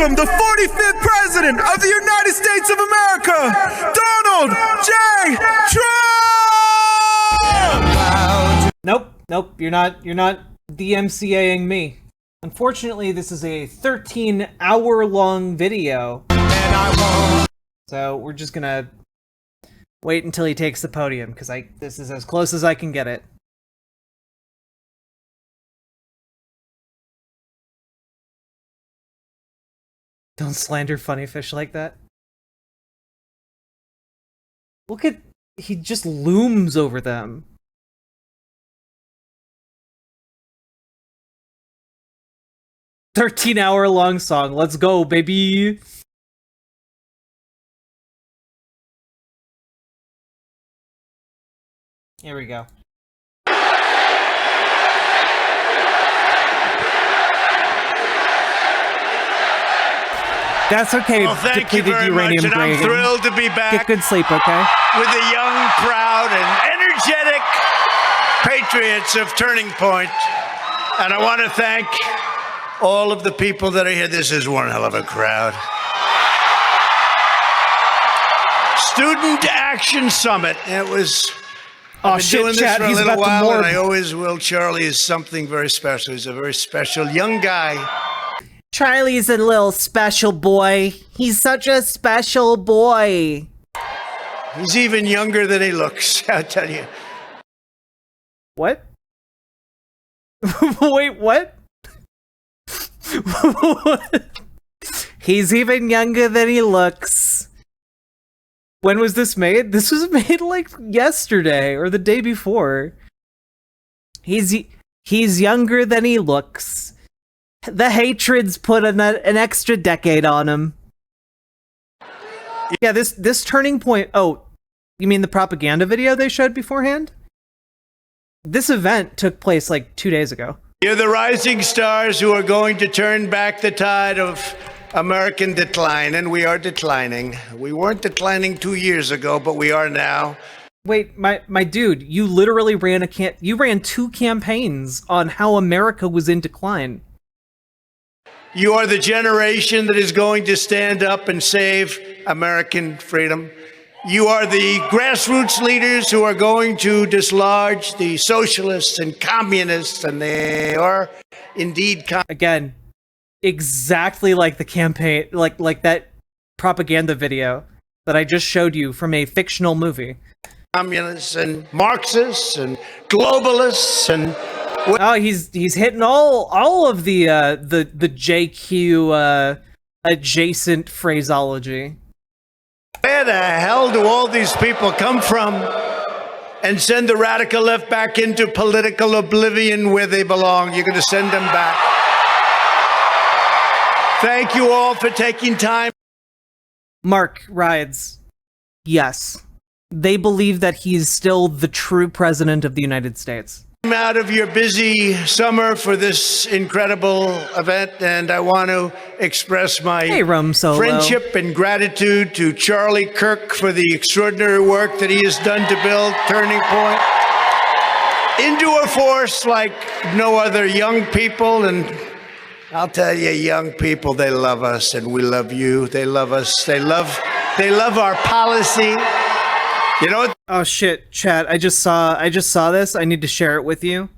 welcome the 45th President of the United States of America, Donald J. Trump! Nope, you're not DMCAing me. Unfortunately, this is a 13-hour-long video. So we're just gonna wait until he takes the podium, because this is as close as I can get it. Don't slander Funny Fish like that. Look at... he just looms over them. "13-hour-long song. Let's go, baby." Here we go. That's okay. Well, thank you very much, and I'm thrilled to be back. Get good sleep, okay? With the young, proud, and energetic patriots of Turning Point. And I want to thank all of the people that are here. This is one hell of a crowd. Student Action Summit. It was... I've been doing this for a little while, and I always will. Charlie is something very special. He's a very special young guy. Charlie's a little special boy. He's such a special boy. He's even younger than he looks, I'll tell you. What? Wait, what? He's even younger than he looks. When was this made? This was made like yesterday or the day before. He's younger than he looks. The hatreds put an extra decade on him. Yeah, this Turning Point... Oh, you mean the propaganda video they showed beforehand? This event took place like 2 days ago. You're the rising stars who are going to turn back the tide of American decline, and we are declining. We weren't declining 2 years ago, but we are now. Wait, my dude, you literally ran you ran 2 campaigns on how America was in decline. You are the generation that is going to stand up and save American freedom. You are the grassroots leaders who are going to dislodge the socialists and communists, and they are indeed... Again, exactly like the campaign, like that propaganda video that I just showed you from a fictional movie. Communists and Marxists and globalists and... Oh, he's hitting all of the JQ adjacent phraseology. Where the hell do all these people come from? And send the radical left back into political oblivion where they belong. You're going to send them back. Thank you all for taking time. Mark Rides. Yes. They believe that he's still the true president of the United States. Out of your busy summer for this incredible event, and I want to express my friendship and gratitude to Charlie Kirk for the extraordinary work that he has done to build Turning Point into a force like no other. Young people, and I'll tell you, young people, they love us, and we love you. They love us. They love our policy. You know what? Oh shit, chat, I just saw this. I need to share it with you.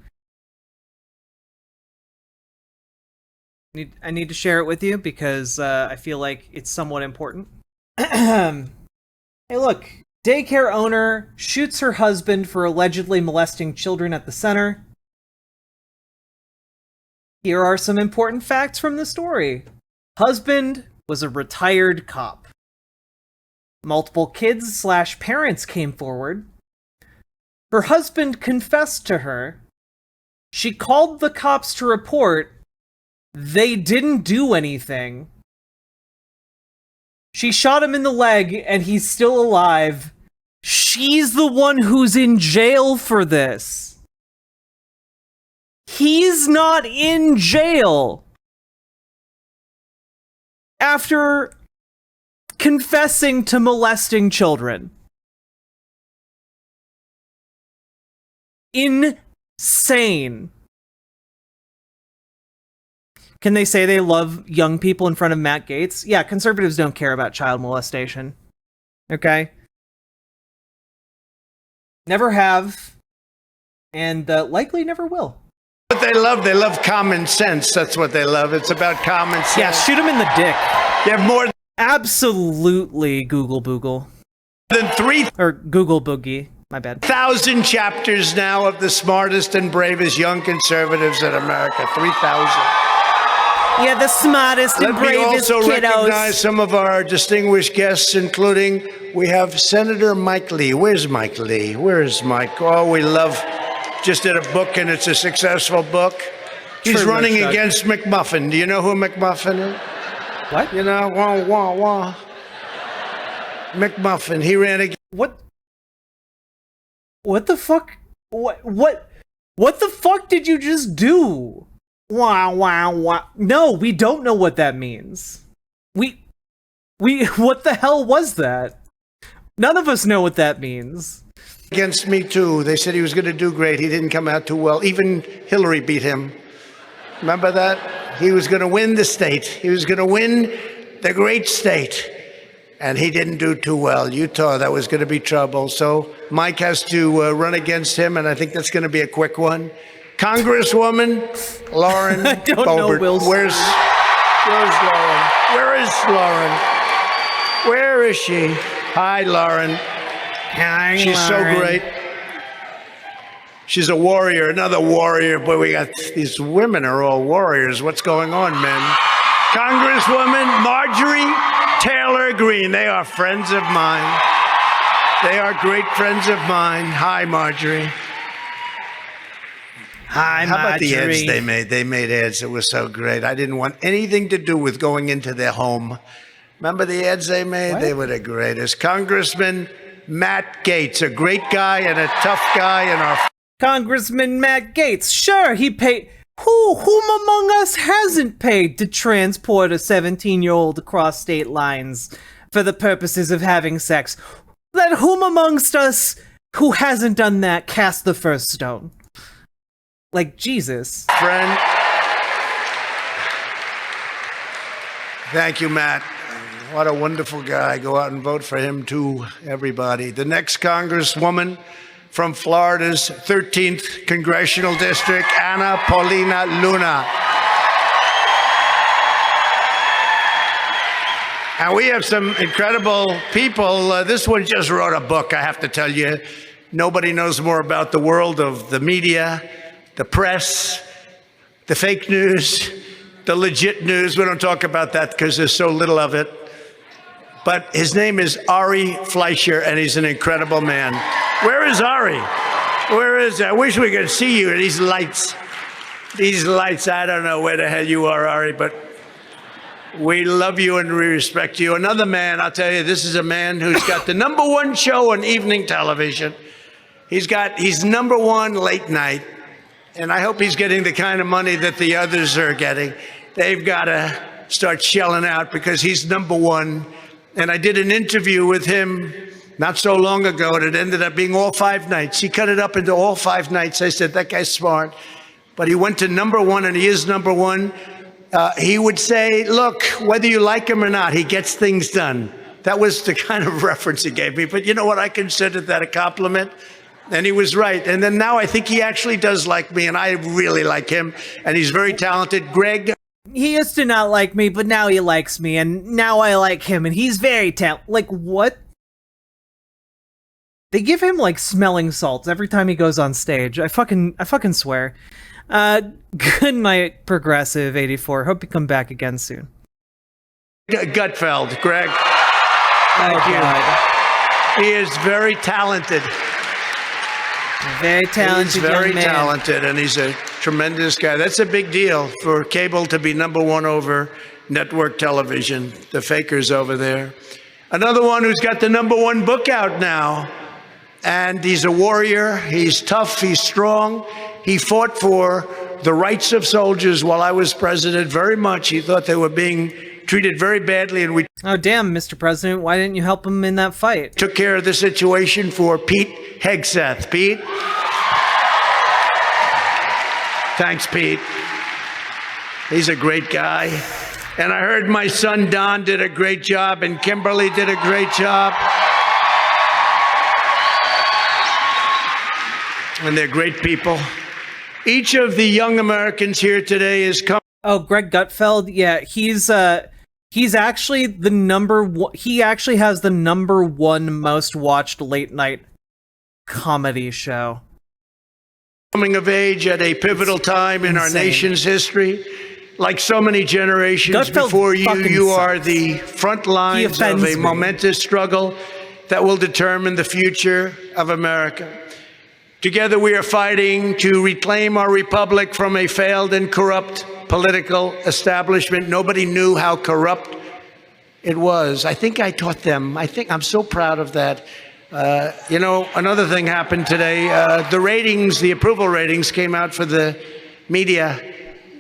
I need to share it with you because I feel like it's somewhat important. Hey look, daycare owner shoots her husband for allegedly molesting children at the center. Here are some important facts from the story. Husband was a retired cop. Multiple kids/parents came forward. Her husband confessed to her. She called the cops to report. They didn't do anything. She shot him in the leg and he's still alive. She's the one who's in jail for this. He's not in jail. After confessing to molesting children. Insane. Can they say they love young people in front of Matt Gaetz? Yeah, conservatives don't care about child molestation. Okay? Never have, and likely never will. What they love common sense. That's what they love. It's about common sense. Yeah, shoot him in the dick. You have more Absolutely Google Boogle. than 3,000 Or Google Boogie. My bad. chapters now of the smartest and bravest young conservatives in America. 3,000. Yeah, the smartest and bravest Let me also kiddos. recognize some of our distinguished guests, including we have Senator Mike Lee. Where's Mike Lee? Where's Mike? Oh, we love. Just did a book, and it's a successful book. He's running against McMuffin. Do you know who McMuffin is? What? You know, wah, wah, wah. McMuffin. He ran against. What the fuck? What the fuck did you just do? Wow, wow, wow. No, we don't know what that means. We, what the hell was that? None of us know what that means. Against me, too. They said he was going to do great. He didn't come out too well. Even Hillary beat him. Remember that? He was going to win the state. He was going to win the great state. And he didn't do too well. Utah, that was going to be trouble. So Mike has to run against him, and I think that's going to be a quick one. Congresswoman Lauren I don't Boebert. know, Will. Where's Lauren? Where is Lauren? Where is she? Hi, Lauren. Hi, She's Lauren. so great. She's a warrior, another warrior. Boy, we got these women are all warriors. What's going on, men? Congresswoman Marjorie Taylor Greene. They are friends of mine. They are great friends of mine. Hi, Marjorie. Hi, How about the Marjorie. ads they made? They made ads that were so great. I didn't want anything to do with going into their home. Remember the ads they made? What? They were the greatest. Congressman Matt Gaetz, a great guy and a tough guy in our... Congressman Matt Gaetz. Sure, he paid. Whom among us hasn't paid to transport a 17-year-old across state lines for the purposes of having sex? Let whom amongst us who hasn't done that cast the first stone? Like, Jesus. Friend. Thank you, Matt. What a wonderful guy. Go out and vote for him, too, everybody. The next Congresswoman from Florida's 13th Congressional District, Anna Paulina Luna. And we have some incredible people. This one just wrote a book, I have to tell you. Nobody knows more about the world of the media, the press, the fake news, the legit news. We don't talk about that because there's so little of it. But his name is Ari Fleischer, and he's an incredible man. Where is Ari? Where is I wish we could see you. These lights. These lights. I don't know where the hell you are, Ari, but we love you and we respect you. Another man, I'll tell you, this is a man who's got the #1 show on evening television. He's #1 late night. And I hope he's getting the kind of money that the others are getting. They've got to start shelling out because he's #1. And I did an interview with him not so long ago, and it ended up being all 5 nights. He cut it up into all 5 nights. I said, that guy's smart. But he went to #1, and he is #1. He would say, look, whether you like him or not, he gets things done. That was the kind of reference he gave me. But you know what? I considered that a compliment. And he was right. And then now I think he actually does like me, and I really like him. And he's very talented. Greg. He used to not like me, but now he likes me, and now I like him, and he's very talented. Like, what? They give him, like, smelling salts every time he goes on stage. I fucking swear. Good night, Progressive 84. Hope you come back again soon. Gutfeld. Greg. Thank you. God. He is very talented. Very talented He's very young man. talented, and he's a tremendous guy. That's a big deal for cable to be #1 over network television. The fakers over there. Another one who's got the #1 book out now, and he's a warrior. He's tough. He's strong. He fought for the rights of soldiers while I was president very much. He thought they were being treated very badly, and we Oh, damn, Mr. President, why didn't you help him in that fight? took care of the situation for Pete Hegseth. Pete? Thanks, Pete. He's a great guy. And I heard my son Don did a great job, and Kimberly did a great job. And they're great people. Each of the young Americans here today is coming. Oh, Greg Gutfeld, yeah, he's actually the number one. He actually has the #1 most watched late night comedy show. Coming of age at a pivotal time in our nation's history. Like so many generations Gutfeld before you, you sucks. are the front lines of a momentous struggle that will determine the future of America. Together we are fighting to reclaim our republic from a failed and corrupt political establishment. Nobody knew how corrupt it was. I think I taught them. I'm so proud of that. You know, another thing happened today. The ratings, the approval ratings came out for the media.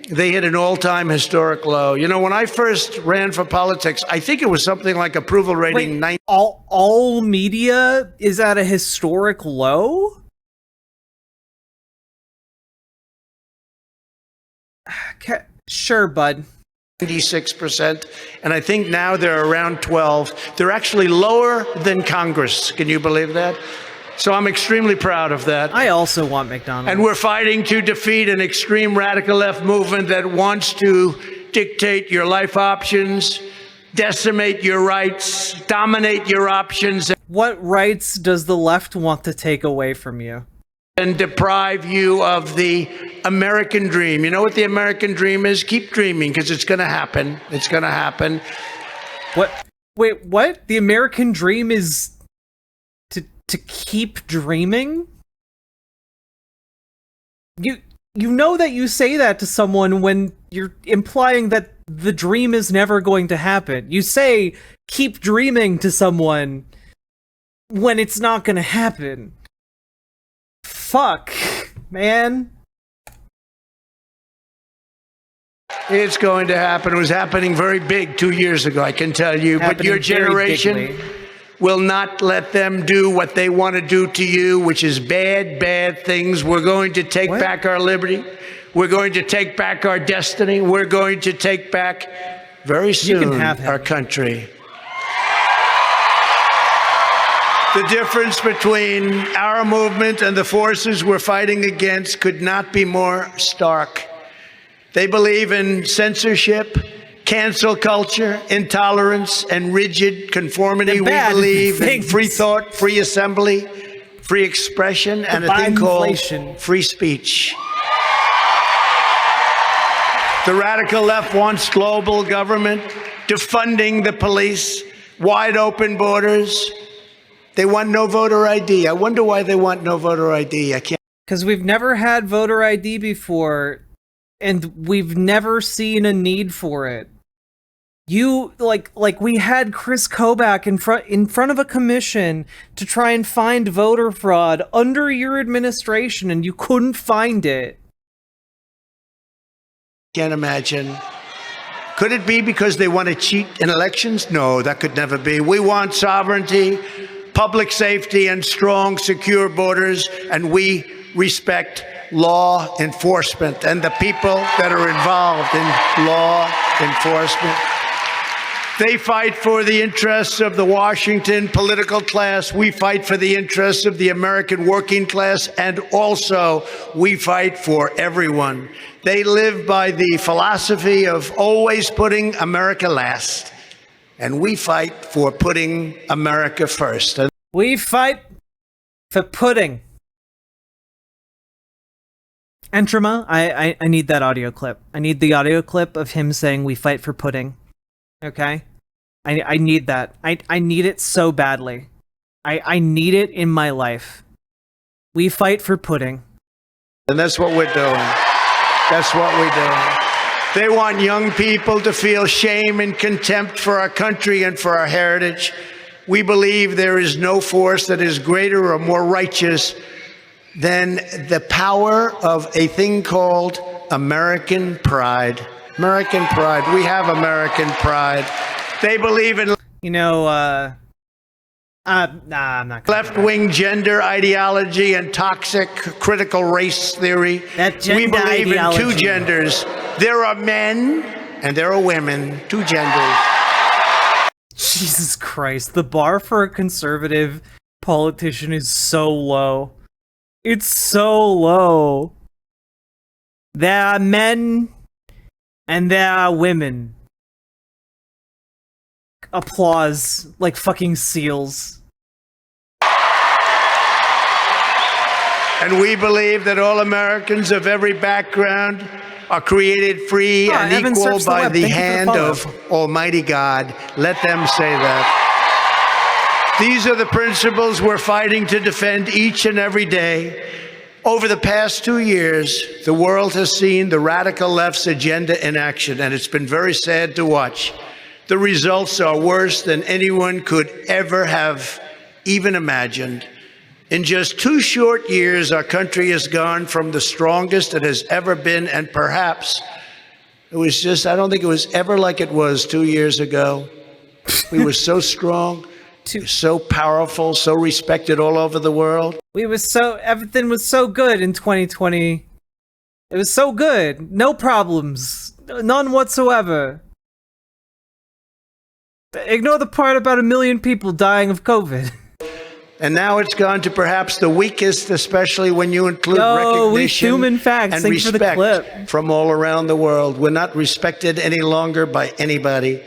They hit an all-time historic low. You know, when I first ran for politics, I think it was something like approval rating. Wait, all media is at a historic low? Sure, bud. 96%, and I think now they're around 12. They're actually lower than Congress. Can you believe that? So I'm extremely proud of that. I also want McDonald's. And we're fighting to defeat an extreme radical left movement that wants to dictate your life options, decimate your rights, dominate your options. What rights does the left want to take away from you? And deprive you of the American dream. You know what the American dream is? Keep dreaming, because it's going to happen. It's going to happen. What? Wait, what? The American dream is to keep dreaming? You know that you say that to someone when you're implying that the dream is never going to happen. You say keep dreaming to someone when it's not going to happen. Fuck, man. It's going to happen. It was happening very big 2 years ago, I can tell you. But your generation will not let them do what they want to do to you, which is bad, bad things. We're going to take back our liberty. We're going to take back our destiny. We're going to take back, very soon, our country. The difference between our movement and the forces we're fighting against could not be more stark. They believe in censorship, cancel culture, intolerance, and rigid conformity. We believe in free thought, free assembly, free expression, and a thing called free speech. The radical left wants global government, defunding the police, wide open borders. They want no voter ID. I wonder why they want no voter ID. I can't. Because we've never had voter ID before, and we've never seen a need for it. You like we had Chris Kobach in front of a commission to try and find voter fraud under your administration, and you couldn't find it. Can't imagine. Could it be because they want to cheat in elections? No, that could never be. We want sovereignty, public safety, and strong, secure borders, and we respect law enforcement and the people that are involved in law enforcement. They fight for the interests of the Washington political class. We fight for the interests of the American working class, and also we fight for everyone. They live by the philosophy of always putting America last, and we fight for putting America first. We fight for pudding. Entrama, I need that audio clip. I need the audio clip of him saying we fight for pudding. Okay? I need that. I need it so badly. I need it in my life. We fight for pudding. And that's what we're doing. That's what we're doing. They want young people to feel shame and contempt for our country and for our heritage. We believe there is no force that is greater or more righteous than the power of a thing called American pride. American pride. We have American pride. They believe in... You know, Nah, I'm not gonna left-wing gender ideology and toxic critical race theory. That gender we believe ideology. in two genders. There are men and there are women, two genders. Jesus Christ, the bar for a conservative politician is so low. It's so low. There are men and there are women. Applause like fucking seals. And we believe that all Americans of every background are created free and Evan equal surfs the by web. the Thank you for the hand follow. of Almighty God. Let them say that. These are the principles we're fighting to defend each and every day. Over the past 2 years, the world has seen the radical left's agenda in action, and it's been very sad to watch. The results are worse than anyone could ever have even imagined. In just 2 short years, our country has gone from the strongest it has ever been, and perhaps I don't think it was ever like it was 2 years ago. We were so strong, so powerful, so respected all over the world. Everything was so good in 2020. It was so good. No problems. None whatsoever. Ignore the part about 1 million people dying of COVID. And now it's gone to perhaps the weakest, especially when you include recognition human facts. and Thanks for the respect clip. from all around the world. We're not respected any longer by anybody.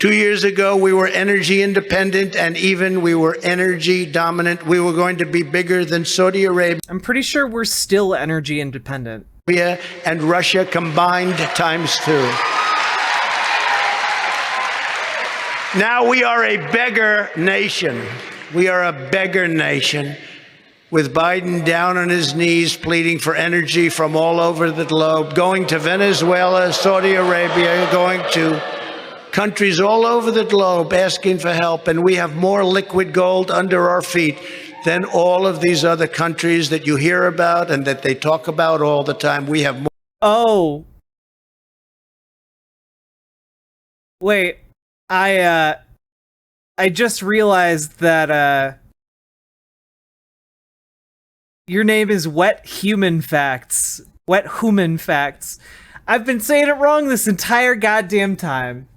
2 years ago, we were energy independent, and even we were energy dominant. We were going to be bigger than Saudi Arabia. I'm pretty sure we're still energy independent. And Russia combined times 2. Now we are a beggar nation. We are a beggar nation, with Biden down on his knees pleading for energy from all over the globe, going to Venezuela, Saudi Arabia, going to countries all over the globe asking for help. And we have more liquid gold under our feet than all of these other countries that you hear about and that they talk about all the time. We have more. Oh. Wait. I just realized that your name is Wet Human Facts. Wet Human Facts. I've been saying it wrong this entire goddamn time.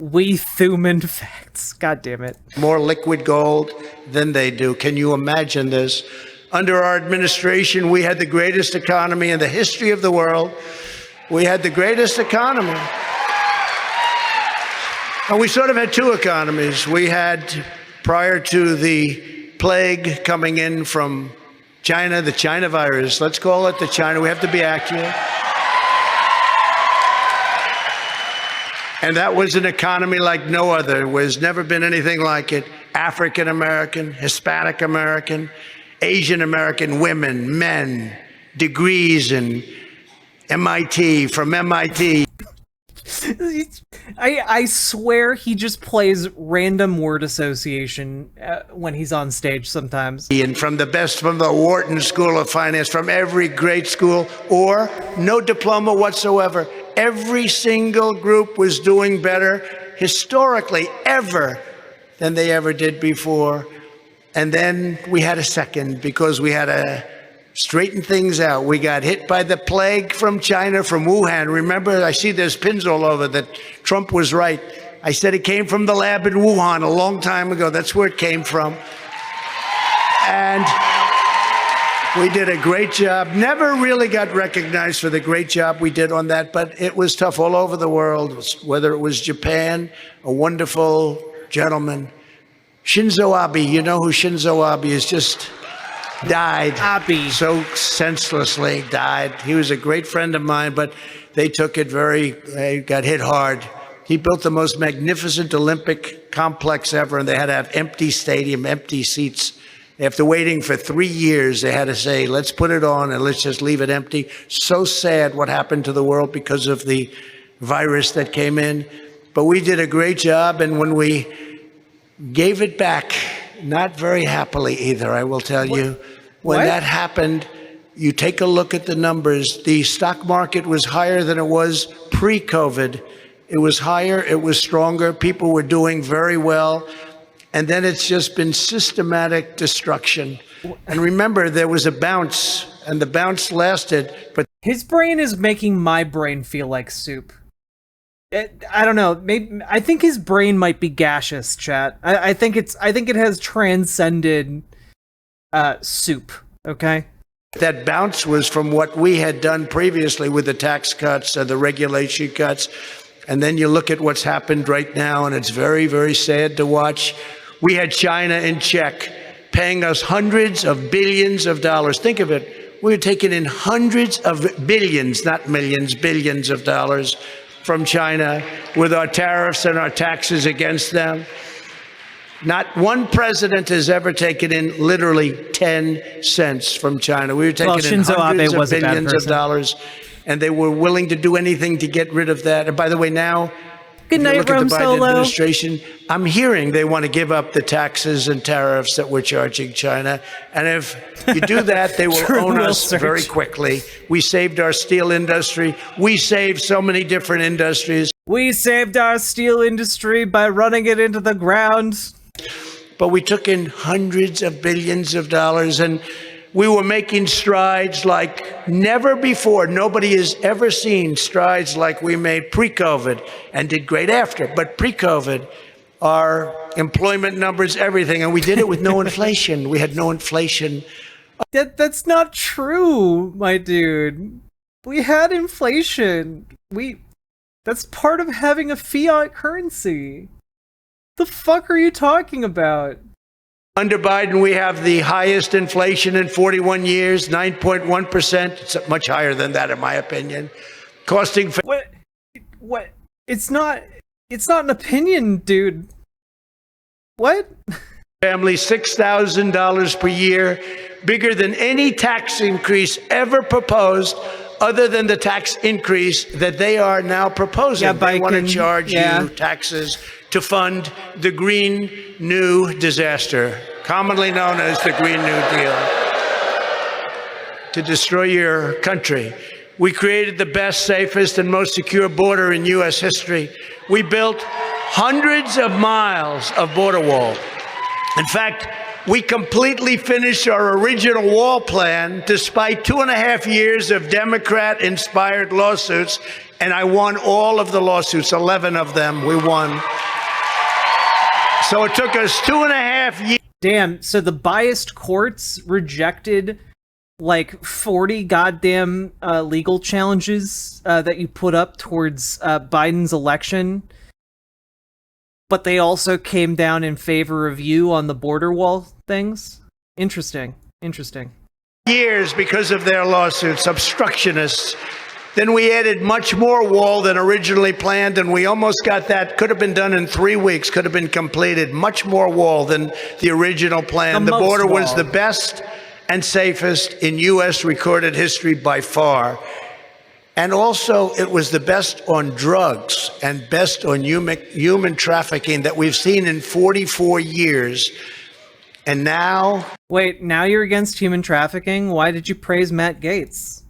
We Thuman Facts. God damn it. More liquid gold than they do. Can you imagine this? Under our administration, we had the greatest economy in the history of the world. We had the greatest economy. And we sort of had 2 economies. We had, prior to the plague coming in from China, the China virus. Let's call it the China. We have to be accurate. And that was an economy like no other. There's never been anything like it. African American, Hispanic American, Asian American women, men, degrees in MIT, from MIT. I swear he just plays random word association when he's on stage sometimes. And from the best, from the Wharton School of Finance, from every great school, or no diploma whatsoever. Every single group was doing better historically ever than they ever did before. And then we had a second because we had to straighten things out. We got hit by the plague from China, from Wuhan. Remember, I see there's pins all over that Trump was right. I said it came from the lab in Wuhan a long time ago. That's where it came from. And we did a great job. Never really got recognized for the great job we did on that, but it was tough all over the world, whether it was Japan, a wonderful gentleman. Shinzo Abe, you know who Shinzo Abe is, just died. Abe. So senselessly died. He was a great friend of mine, but they took it they got hit hard. He built the most magnificent Olympic complex ever, and they had to have empty stadium, empty seats. After waiting for 3 years, they had to say, let's put it on and let's just leave it empty. So sad what happened to the world because of the virus that came in. But we did a great job, and when we gave it back, not very happily either, I will tell you. When that happened, you take a look at the numbers. The stock market was higher than it was pre-COVID, It was higher, it was stronger, people were doing very well. And then it's just been systematic destruction. And remember, there was a bounce, and the bounce lasted, but his brain is making my brain feel like soup. I don't know. Maybe I think his brain might be gaseous, chat. I think it has transcended soup. Okay. that bounce was from what we had done previously with the tax cuts and the regulation cuts. And then you look at what's happened right now, and it's very, very sad to watch. We had China in check, paying us hundreds of billions of dollars. Think of it. We were taking in hundreds of billions, not millions, billions of dollars from China with our tariffs and our taxes against them. Not one president has ever taken in literally 10 cents from China. We were taking in hundreds of billions of dollars, and they were willing to do anything to get rid of that. And by the way, now, good night, look at the Biden administration, I'm hearing they want to give up the taxes and tariffs that we're charging China. And if you do that, they will own us very quickly. We saved our steel industry. We saved so many different industries. We saved our steel industry by running it into the ground. But we took in hundreds of billions of dollars, and we were making strides like never before. Nobody has ever seen strides like we made pre-COVID and did great after. But pre-COVID, our employment numbers, everything, and we did it with no inflation. We had no inflation. That's not true, my dude. We had inflation. That's part of having a fiat currency. The fuck are you talking about? Under Biden, we have the highest inflation in 41 years, 9.1%. It's much higher than that, in my opinion. Costing... What? It's not an opinion, dude. What? Family $6,000 per year, bigger than any tax increase ever proposed, other than the tax increase that they are now proposing. Yeah, they want to charge you taxes to fund the Green New Disaster, commonly known as the Green New Deal, to destroy your country. We created the best, safest, and most secure border in U.S. history. We built hundreds of miles of border wall. In fact, we completely finished our original wall plan despite 2.5 years of Democrat-inspired lawsuits, and I won all of the lawsuits, 11 of them we won. So it took us 2.5 years. Damn, so the biased courts rejected like 40 goddamn legal challenges that you put up towards Biden's election, but they also came down in favor of you on the border wall things? Interesting. Years because of their lawsuits, obstructionists. Then we added much more wall than originally planned, and we almost got that. Could have been done in 3 weeks, could have been completed. Much more wall than the original plan. The border was the best and safest in U.S. recorded history by far. And also, it was the best on drugs and best on human trafficking that we've seen in 44 years. And now... Wait, now you're against human trafficking? Why did you praise Matt Gaetz?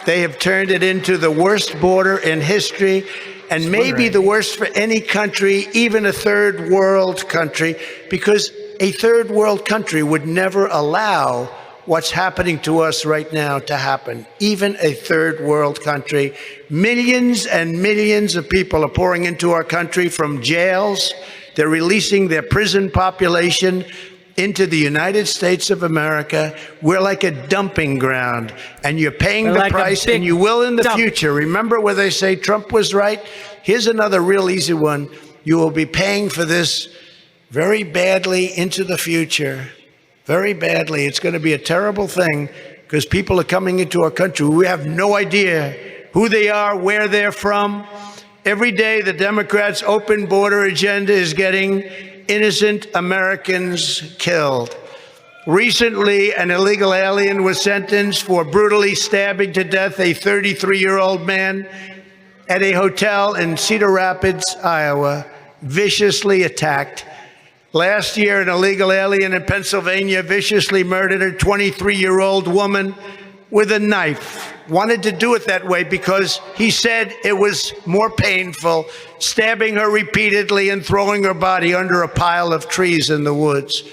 They have turned it into the worst border in history, and maybe the worst for any country, even a third world country, because a third world country would never allow what's happening to us right now to happen. Even a third world country. Millions and millions of people are pouring into our country from jails. They're releasing their prison population into the United States of America. We're like a dumping ground, and you're paying the price, and you will in the future. Remember where they say Trump was right? Here's another real easy one. You will be paying for this very badly into the future. Very badly. It's going to be a terrible thing because people are coming into our country. We have no idea who they are, where they're from. Every day, the Democrats' open border agenda is getting innocent Americans killed. Recently, an illegal alien was sentenced for brutally stabbing to death a 33-year-old man at a hotel in Cedar Rapids, Iowa, viciously attacked. Last year, an illegal alien in Pennsylvania viciously murdered a 23-year-old woman with a knife. Wanted to do it that way because he said it was more painful stabbing her repeatedly and throwing her body under a pile of trees in the woods.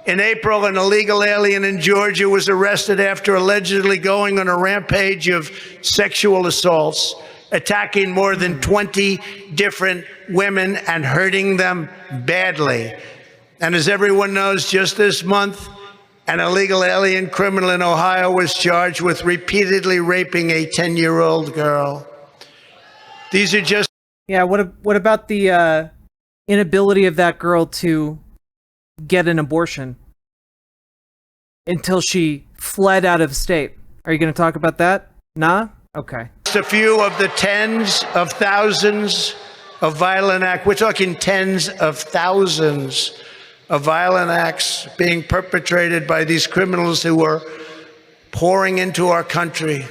In April, an illegal alien in Georgia was arrested after allegedly going on a rampage of sexual assaults, attacking more than 20 different women and hurting them badly. And as everyone knows, just this month, an illegal alien criminal in Ohio was charged with repeatedly raping a 10-year-old girl. These are just... Yeah, what about the inability of that girl to get an abortion until she fled out of state? Are you going to talk about that? Nah? Okay. Just a few of the tens of thousands of violent acts. We're talking tens of thousands of violent acts being perpetrated by these criminals who are pouring into our country.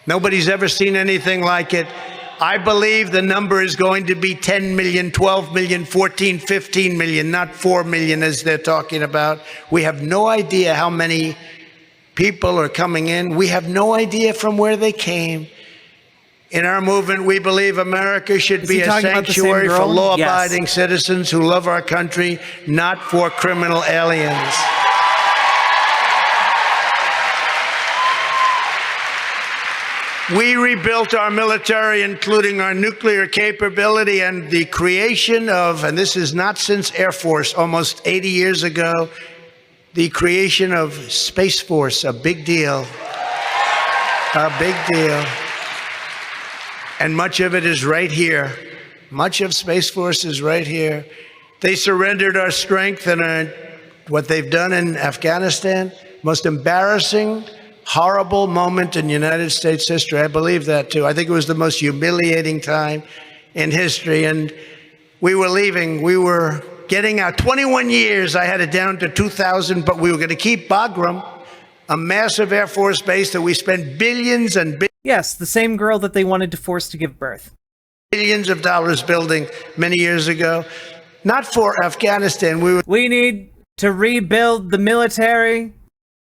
Nobody's ever seen anything like it. I believe the number is going to be 10 million, 12 million, 14, 15 million, not 4 million as they're talking about. We have no idea how many people are coming in. We have no idea from where they came. In our movement, we believe America should be a sanctuary for law-abiding citizens who love our country, not for criminal aliens. We rebuilt our military, including our nuclear capability and the creation of, and this is not since Air Force, almost 80 years ago, the creation of Space Force, a big deal. A big deal. And much of it is right here. Much of Space Force is right here. They surrendered our strength and what they've done in Afghanistan. Most embarrassing, horrible moment in United States history. I believe that too. I think it was the most humiliating time in history. And we were leaving. We were getting out. 21 years, I had it down to 2,000, but we were going to keep Bagram, a massive Air Force base that we spent billions and billions. Yes, the same girl that they wanted to force to give birth. Billions of dollars building many years ago. Not for Afghanistan. We need to rebuild the military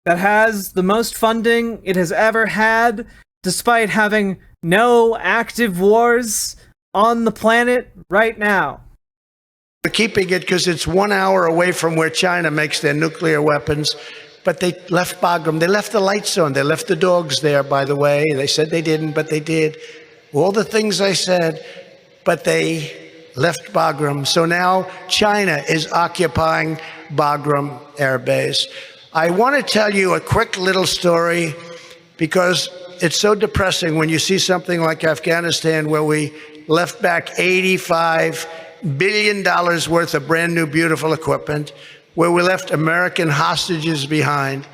that has the most funding it has ever had, despite having no active wars on the planet right now. We're keeping it because it's 1 hour away from where China makes their nuclear weapons. But they left Bagram. They left the lights on. They left the dogs there, by the way. They said they didn't, but they did. All the things I said, but they left Bagram. So now China is occupying Bagram Air Base. I want to tell you a quick little story because it's so depressing when you see something like Afghanistan where we left back $85 billion worth of brand new, beautiful equipment, where we left American hostages behind,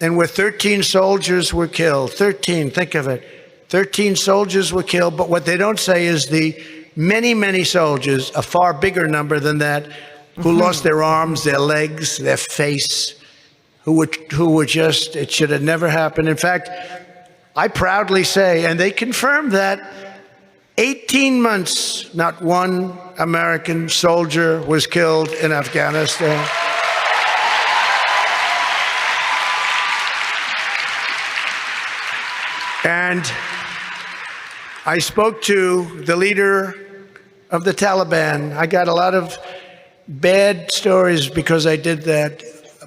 and where 13 soldiers were killed. 13, think of it. 13 soldiers were killed, but what they don't say is the many, many soldiers, a far bigger number than that, who lost their arms, their legs, their face, who were just, it should have never happened. In fact, I proudly say, and they confirmed that, 18 months, not one American soldier was killed in Afghanistan. And I spoke to the leader of the Taliban. I got a lot of bad stories because I did that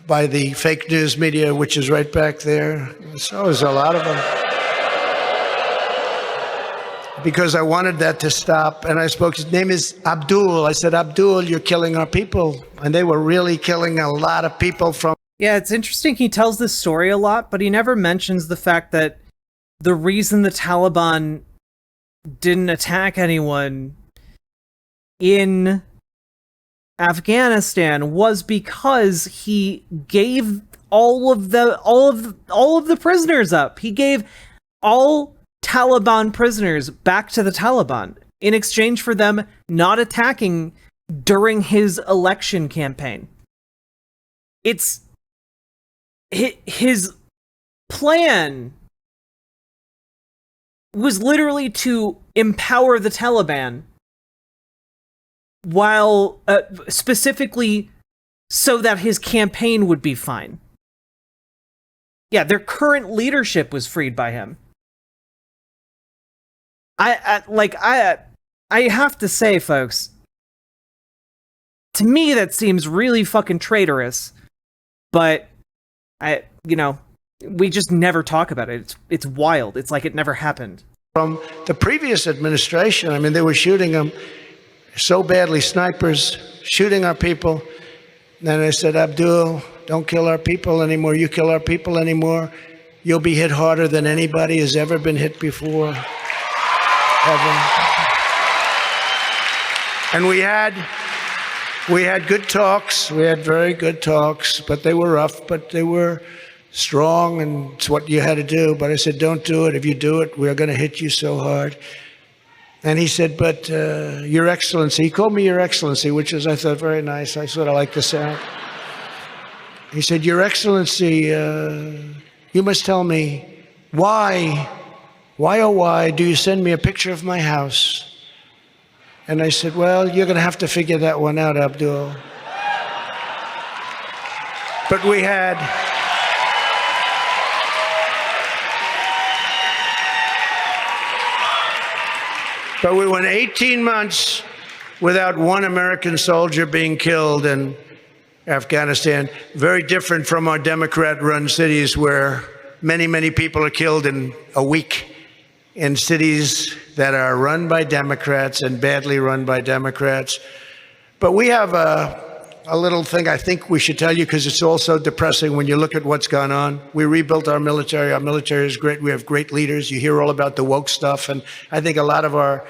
by the fake news media, which is right back there. So there's a lot of them. Because I wanted that to stop. And I spoke, his name is Abdul. I said, Abdul, you're killing our people. And they were really killing a lot of people from... Yeah, it's interesting. He tells this story a lot, but he never mentions the fact that the reason the Taliban didn't attack anyone in Afghanistan was because he gave all of the prisoners up. He gave all Taliban prisoners back to the Taliban in exchange for them not attacking during his election campaign. It's his plan was literally to empower the Taliban while specifically so that his campaign would be fine. Yeah, their current leadership was freed by him. I have to say, folks, to me that seems really fucking traitorous, but we just never talk about it. It's wild. It's like it never happened. From the previous administration, I mean, they were shooting them so badly, snipers shooting our people. And then I said, Abdul, don't kill our people anymore. You kill our people anymore, you'll be hit harder than anybody has ever been hit before. Ever. And we had good talks. We had very good talks, but they were rough, but they were strong, and it's what you had to do. But I said, don't do it. If you do it, we're going to hit you so hard. And he said, but Your Excellency, he called me Your Excellency, which is, I thought, very nice. I sort of like the sound. He said, Your Excellency, you must tell me why do you send me a picture of my house? And I said, well, you're going to have to figure that one out, Abdul. But we went 18 months without one American soldier being killed in Afghanistan. Very different from our Democrat-run cities where many, many people are killed in a week. In cities that are run by Democrats and badly run by Democrats. But we have a little thing I think we should tell you, because it's also depressing when you look at what's gone on. We rebuilt our military. Our military is great. We have great leaders. You hear all about the woke stuff, and I think a lot of our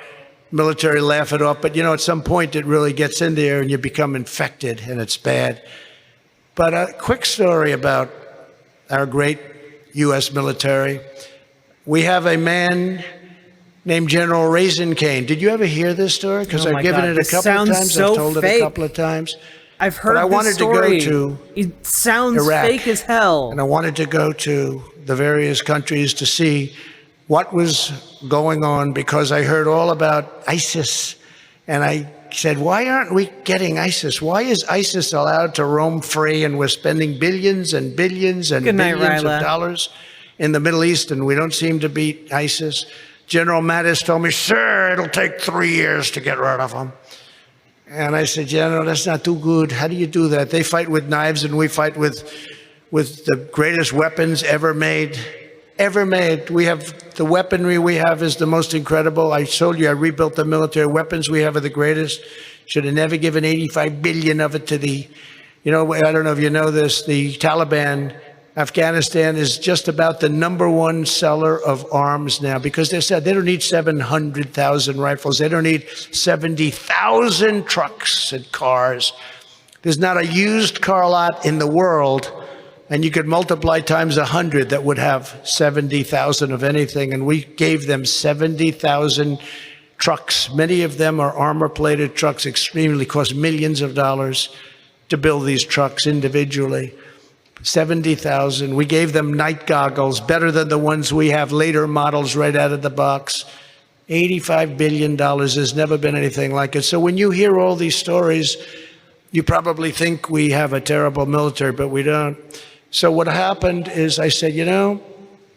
military laugh it off. But, at some point it really gets in there and you become infected, and it's bad. But a quick story about our great U.S. military. We have a man named General Raisin Cane. Did you ever hear this story? Because I've given it a couple of times. I've told it a couple of times. I've heard this story. It sounds Iraq, fake as hell. And I wanted to go to the various countries to see what was going on, because I heard all about ISIS. And I said, why aren't we getting ISIS? Why is ISIS allowed to roam free, and we're spending billions and billions and billions of dollars in the Middle East, and we don't seem to beat ISIS? General Mattis told me, sir, it'll take 3 years to get rid of them. And I said, General, that's not too good. How do you do that? They fight with knives, and we fight with the greatest weapons ever made. Ever made. We have the weaponry we have is the most incredible. I told you I rebuilt the military. Weapons we have are the greatest. Should have never given 85 billion of it to I don't know if you know this, the Taliban. Afghanistan is just about the #1 seller of arms now, because they said they don't need 700,000 rifles. They don't need 70,000 trucks and cars. There's not a used car lot in the world, and you could multiply times 100 that would have 70,000 of anything. And we gave them 70,000 trucks. Many of them are armor-plated trucks, extremely cost millions of dollars to build these trucks individually. 70,000. We gave them night goggles, better than the ones we have, later models right out of the box. $85 billion. There's never been anything like it. So when you hear all these stories, you probably think we have a terrible military, but we don't. So what happened is I said,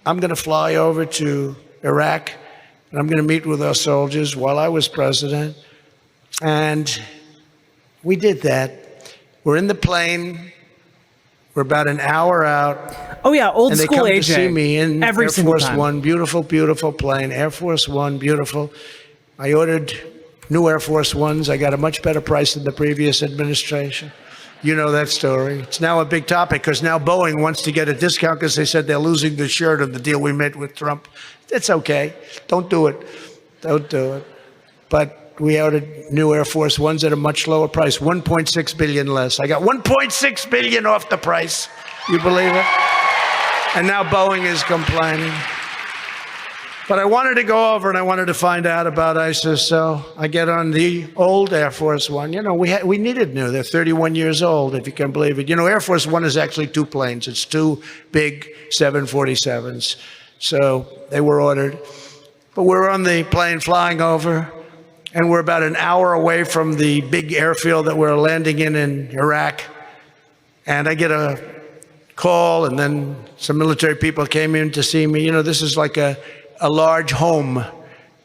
I'm going to fly over to Iraq, and I'm going to meet with our soldiers while I was president. And we did that. We're in the plane. We're about an hour out. Oh yeah, old school AJ. And they come to see me in Every Air single Force time. One. Beautiful, beautiful plane. Air Force One, beautiful. I ordered new Air Force Ones. I got a much better price than the previous administration. You know that story. It's now a big topic, because now Boeing wants to get a discount because they said they're losing the shirt of the deal we made with Trump. It's okay. Don't do it. Don't do it. But we ordered new Air Force Ones at a much lower price, 1.6 billion less. I got 1.6 billion off the price. You believe it? And now Boeing is complaining. But I wanted to go over and I wanted to find out about ISIS, so I get on the old Air Force One. We needed new. They're 31 years old, if you can believe it. Air Force One is actually 2 planes. It's 2 big 747s. So they were ordered. But we're on the plane flying over, and we're about an hour away from the big airfield that we're landing in Iraq. And I get a call, and then some military people came in to see me. You know, this is like a large home,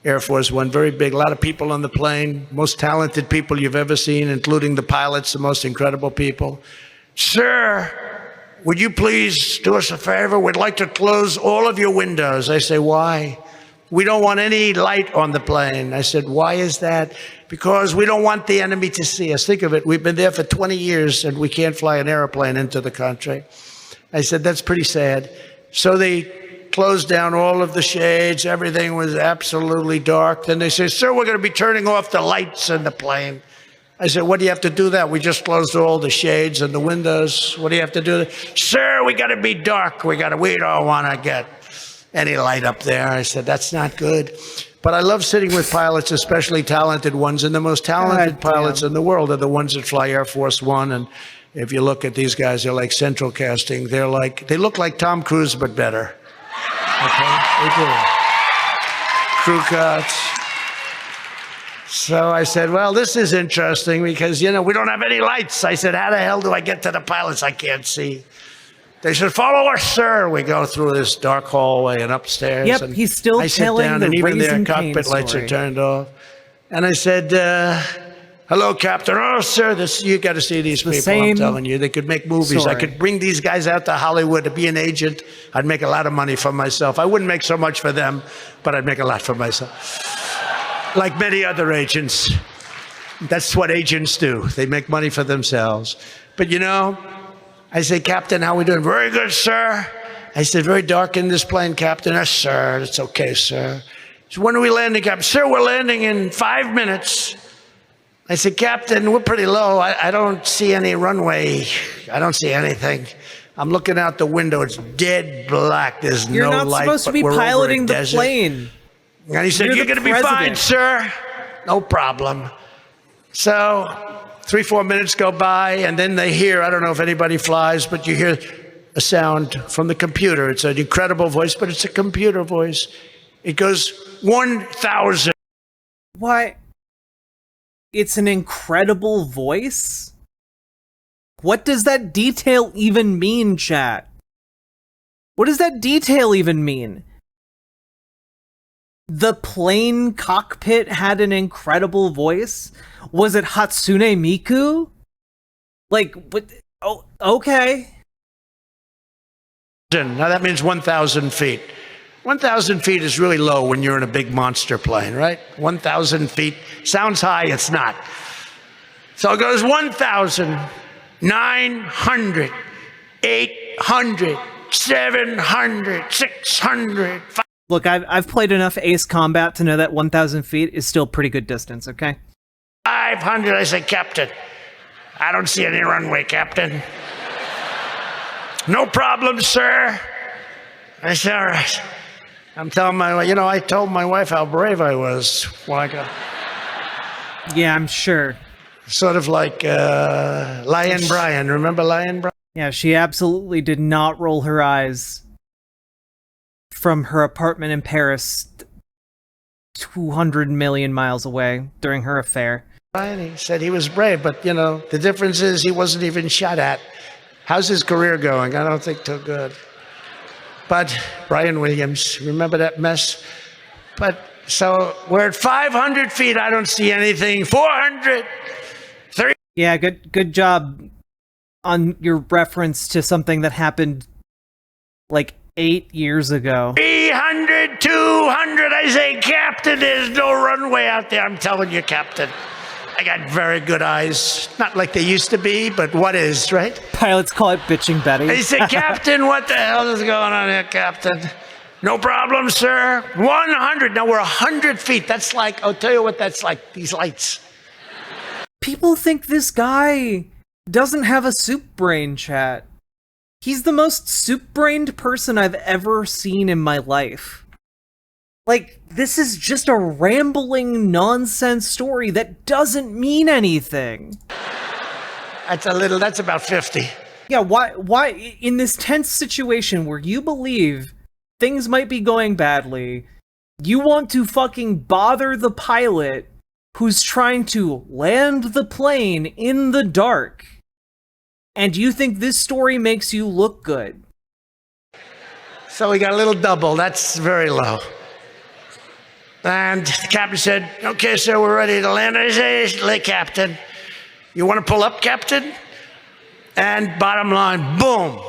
Air Force One, very big, a lot of people on the plane, most talented people you've ever seen, including the pilots, the most incredible people. Sir, would you please do us a favor? We'd like to close all of your windows. I say, why? We don't want any light on the plane. I said, why is that? Because we don't want the enemy to see us. Think of it. We've been there for 20 years and we can't fly an airplane into the country. I said, that's pretty sad. So they closed down all of the shades. Everything was absolutely dark. Then they say, sir, we're going to be turning off the lights in the plane. I said, what do you have to do that? We just closed all the shades and the windows. What do you have to do? Sir, we got to be dark. We don't want to get any light up there. I said, that's not good. But I love sitting with pilots, especially talented ones. And the most talented pilots in the world are the ones that fly Air Force One. And if you look at these guys, they're like central casting. They look like Tom Cruise, but better. Okay, they do. Crew cuts. So I said, well, this is interesting because, you know, we don't have any lights. I said, how the hell do I get to the pilots? I can't see. They said, follow us, sir. We go through this dark hallway and upstairs. Yep, and he's still telling the and even their Raising cockpit Cane lights story. are turned off. And I said, hello, Captain. Oh, sir, you got to see these people. I'm telling you, they could make movies. Story. I could bring these guys out to Hollywood to be an agent. I'd make a lot of money for myself. I wouldn't make so much for them, but I'd make a lot for myself. Like many other agents. That's what agents do. They make money for themselves. But you know, I say, Captain, how we doing? Very good, sir. I said, very dark in this plane, Captain. Yes, sir. It's okay, sir. So when are we landing, Captain? Sir, we're landing in 5 minutes. I said, Captain, we're pretty low. I don't see any runway. I don't see anything. I'm looking out the window. It's dead black. There's no light. You're not supposed to be piloting the plane. And he said, you're going to be fine, sir. No problem. So 3-4 minutes go by, and then they hear, I don't know if anybody flies, but you hear a sound from the computer. It's an incredible voice, but it's a computer voice. It goes 1,000. Why? It's an incredible voice? What does that detail even mean, chat? What does that detail even mean? The plane cockpit had an incredible voice? Was it Hatsune Miku? Like, what? Oh, okay. Now that means 1,000 feet. 1,000 feet is really low when you're in a big monster plane, right? 1,000 feet sounds high, it's not. So it goes 1,000, 900, 800, 700, 600. Look, I've played enough Ace Combat to know that 1,000 feet is still pretty good distance, okay? 500, I say, Captain, I don't see any runway, Captain. No problem, sir. I said, all right. I'm telling my wife, I told my wife how brave I was when I got... Yeah, I'm sure. Sort of like Lion Brian. Remember Lion Brian? Yeah, she absolutely did not roll her eyes from her apartment in Paris 200 million miles away during her affair. He said he was brave, but, the difference is he wasn't even shot at. How's his career going? I don't think too good. But Brian Williams, remember that mess? But so we're at 500 feet. I don't see anything. 400. 300. Yeah, good job on your reference to something that happened like 8 years ago. 300, 200. I say, Captain, there's no runway out there. I'm telling you, Captain. I got very good eyes. Not like they used to be, but what is, right? Pilots call it bitching Betty. He said, Captain, what the hell is going on here, Captain? No problem, sir. 100. Now we're 100 feet. That's like, I'll tell you what that's like, these lights. People think this guy doesn't have a soup brain, chat. He's the most soup-brained person I've ever seen in my life. Like, this is just a rambling nonsense story that doesn't mean anything. That's about 50. Yeah, why, in this tense situation where you believe things might be going badly, you want to fucking bother the pilot who's trying to land the plane in the dark. And you think this story makes you look good. So we got a little double. That's very low. And the captain said, okay, sir, we're ready to land. I said, Captain, you want to pull up, Captain? And bottom line, boom,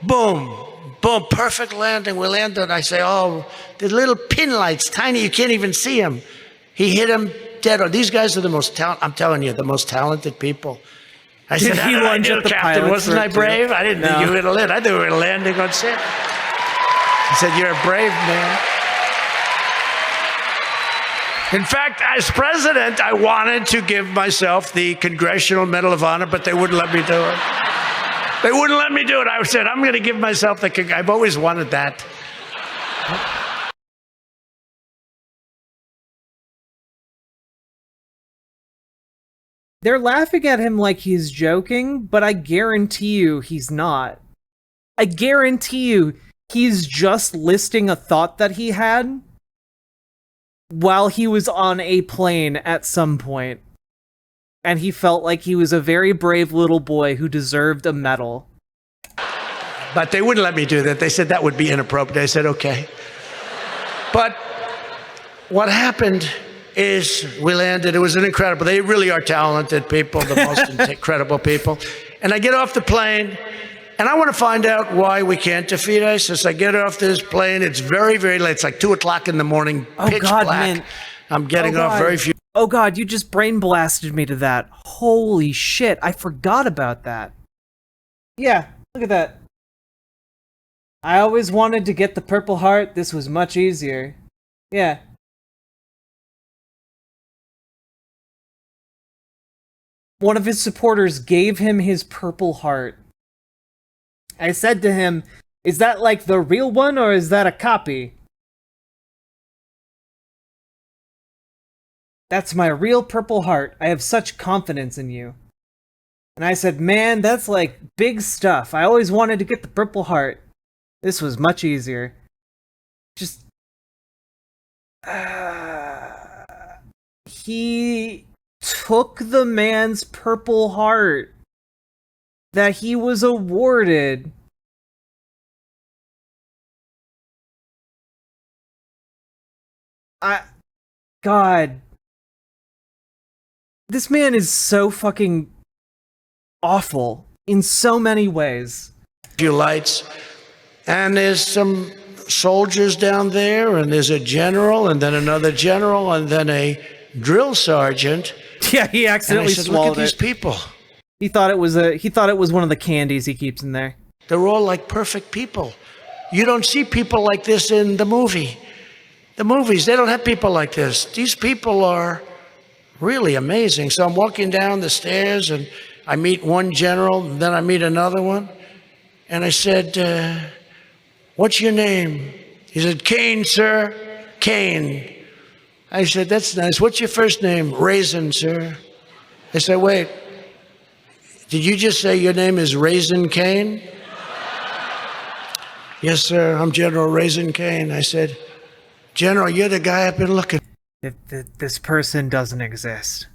boom, boom, perfect landing. We landed. I say, oh, the little pin lights, tiny, you can't even see them. He hit him dead on. These guys are the most talented, I'm telling you, the most talented people. I said, how did I do, Captain? Wasn't I brave? I didn't think you were going to land. I thought we were landing on set. He said, you're a brave man. In fact, as president, I wanted to give myself the Congressional Medal of Honor, but they wouldn't let me do it. They wouldn't let me do it. I said, I'm going to give myself the I've always wanted that. They're laughing at him like he's joking, but I guarantee you he's not. I guarantee you he's just listing a thought that he had while he was on a plane at some point, and he felt like he was a very brave little boy who deserved a medal. But they wouldn't let me do that. They said that would be inappropriate. I said, okay. But what happened is we landed. It was an incredible, they really are talented people, the most incredible people. And I get off the plane, and I want to find out why we can't defeat ISIS. I get off this plane. It's very, very late. It's like 2 o'clock in the morning, pitch black. Man. I'm getting off very few. Oh, God, you just brain blasted me to that. Holy shit, I forgot about that. Yeah, look at that. I always wanted to get the Purple Heart. This was much easier. Yeah. One of his supporters gave him his Purple Heart. I said to him, is that like the real one or is that a copy? That's my real Purple Heart. I have such confidence in you. And I said, man, that's like big stuff. I always wanted to get the Purple Heart. This was much easier. Just... he took the man's Purple Heart that he was awarded. God. This man is so fucking awful in so many ways. Few lights, and there's some soldiers down there, and there's a general, and then another general, and then a drill sergeant. Yeah, he accidentally swallowed look at these people. He thought it was one of the candies he keeps in there. They're all like perfect people. You don't see people like this in the movie. The movies, they don't have people like this. These people are really amazing. So I'm walking down the stairs and I meet one general, and then I meet another one. And I said, what's your name? He said, Kane, sir. Kane. I said, that's nice. What's your first name? Raisin, sir. I said, wait. Did you just say your name is Raisin Kane? Yes, sir, I'm General Raisin Kane. I said, General, you're the guy I've been looking for. This person doesn't exist.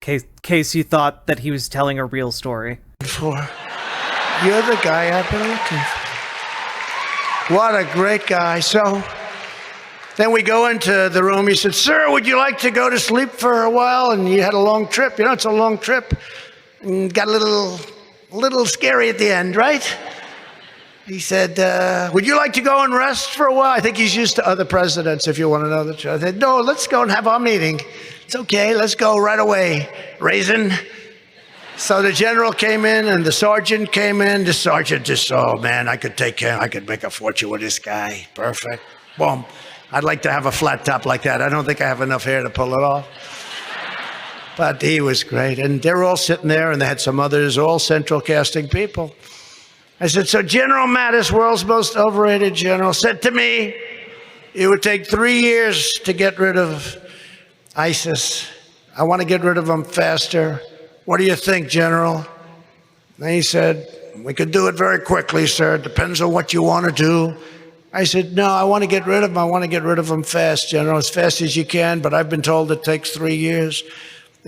Case you thought that he was telling a real story. You're the guy I've been looking for. What a great guy. So then we go into the room. He said, sir, would you like to go to sleep for a while? And you had a long trip. You know, it's a long trip. And got a little scary at the end, right? He said, would you like to go and rest for a while? I think he's used to other presidents, if you want to know the truth. I said, no, let's go and have our meeting. It's okay, let's go right away, Raisin. So the general came in and the sergeant came in. The sergeant just, oh man, I could take care, I could make a fortune with this guy. Perfect. Boom. I'd like to have a flat top like that. I don't think I have enough hair to pull it off. But he was great. And they're all sitting there, and they had some others, all central casting people. I said, so General Mattis, world's most overrated general, said to me, it would take 3 years to get rid of ISIS. I want to get rid of them faster. What do you think, General? And he said, we could do it very quickly, sir. It depends on what you want to do. I said, no, I want to get rid of them. I want to get rid of them fast, General, as fast as you can, but I've been told it takes 3 years.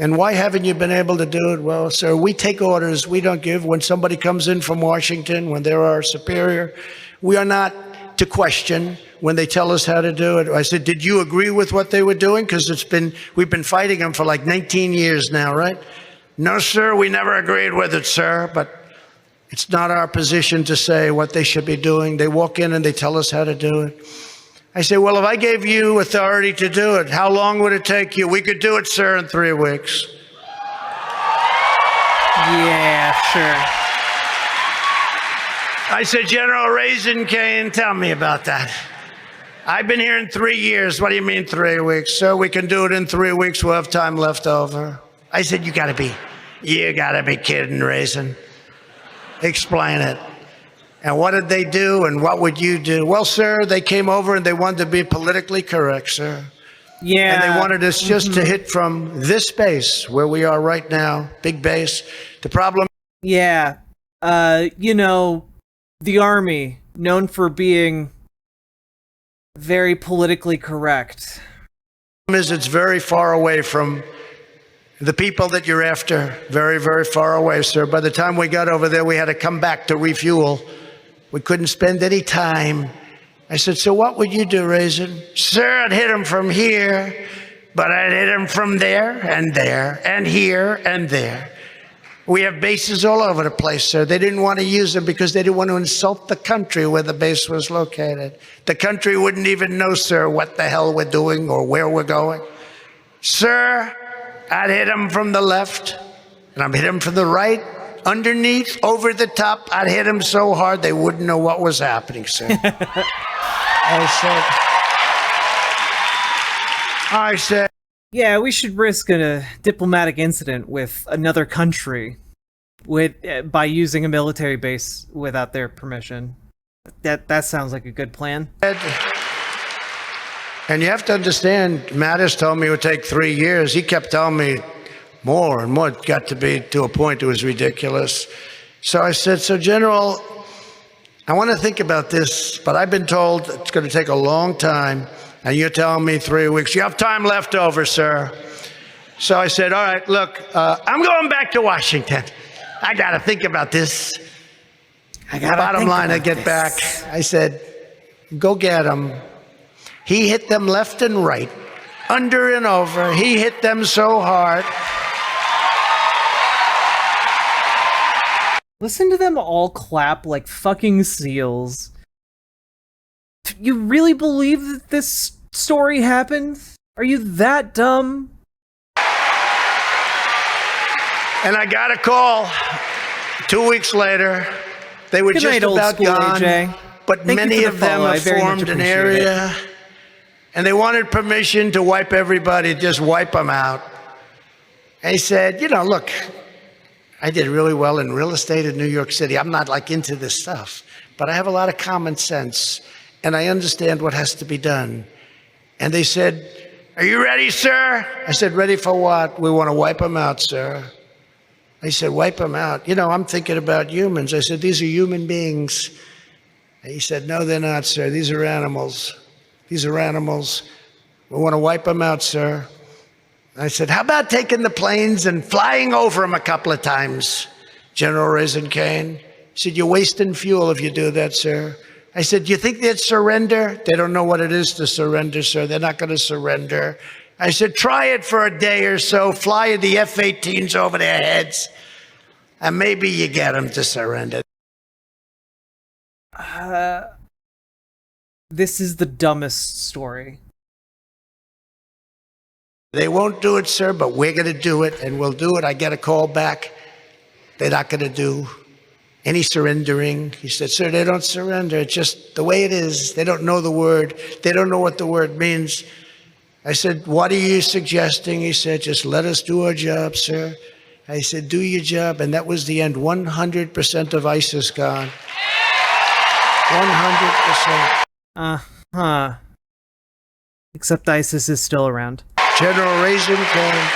And why haven't you been able to do it? Well, sir, we take orders. We don't give. When somebody comes in from Washington, when they're our superior, we are not to question when they tell us how to do it. I said, did you agree with what they were doing? Because we've been fighting them for like 19 years now, right? No, sir, we never agreed with it, sir. But it's not our position to say what they should be doing. They walk in and they tell us how to do it. I say, well, if I gave you authority to do it, how long would it take you? We could do it, sir, in 3 weeks. Yeah, sure. I said, General Raisin Cane, tell me about that. I've been here in 3 years. What do you mean 3 weeks? Sir, we can do it in 3 weeks. We'll have time left over. I said, you gotta be kidding, Raisin. Explain it. And what did they do, and what would you do? Well, sir, they came over and they wanted to be politically correct, sir. Yeah. And they wanted us just to hit from this base where we are right now, big base. The problem... Yeah. You know, the Army, known for being very politically correct. ...is it's very far away from the people that you're after. Very, very far away, sir. By the time we got over there, we had to come back to refuel. We couldn't spend any time. I said, so what would you do, Raisin? Sir, I'd hit him from here, but I'd hit him from there, and here, and there. We have bases all over the place, sir. They didn't want to use them because they didn't want to insult the country where the base was located. The country wouldn't even know, sir, what the hell we're doing or where we're going. Sir, I'd hit him from the left, and I'd hit him from the right. Underneath, over the top, I'd hit them so hard they wouldn't know what was happening, sir. I said, yeah, we should risk a diplomatic incident with another country by using a military base without their permission. That sounds like a good plan. And you have to understand, Mattis told me it would take 3 years. He kept telling me more and more. It got to be to a point it was ridiculous. So I said, so General, I want to think about this, but I've been told it's going to take a long time, and you're telling me 3 weeks. You have time left over, sir. So I said, all right, look, I'm going back to Washington. I got to think about this. Bottom line, I get back. I said, go get him. He hit them left and right, under and over. He hit them so hard. Listen to them all clap like fucking seals. You really believe that this story happened? Are you that dumb? And I got a call 2 weeks later. They were Good just night, about old school, gone, AJ. but Thank many of them have formed an area, and they wanted permission to wipe everybody, just wipe them out. And he said, you know, look, I did really well in real estate in New York City. I'm not like into this stuff, but I have a lot of common sense, and I understand what has to be done. And they said, are you ready, sir? I said, ready for what? We want to wipe them out, sir. They said, wipe them out. You know, I'm thinking about humans. I said, these are human beings. And he said, no, they're not, sir. These are animals. These are animals. We want to wipe them out, sir. I said, how about taking the planes and flying over them a couple of times, General Raisin Cane? He said, you're wasting fuel if you do that, sir. I said, do you think they'd surrender? They don't know what it is to surrender, sir. They're not going to surrender. I said, try it for a day or so. Fly the F-18s over their heads, and maybe you get them to surrender. This is the dumbest story. They won't do it, sir, but we're going to do it, and we'll do it. I get a call back. They're not going to do any surrendering. He said, sir, they don't surrender. It's just the way it is. They don't know the word. They don't know what the word means. I said, what are you suggesting? He said, just let us do our job, sir. I said, do your job. And that was the end. 100% of ISIS gone. 100%. Uh-huh. Except ISIS is still around. General Raisin Cane.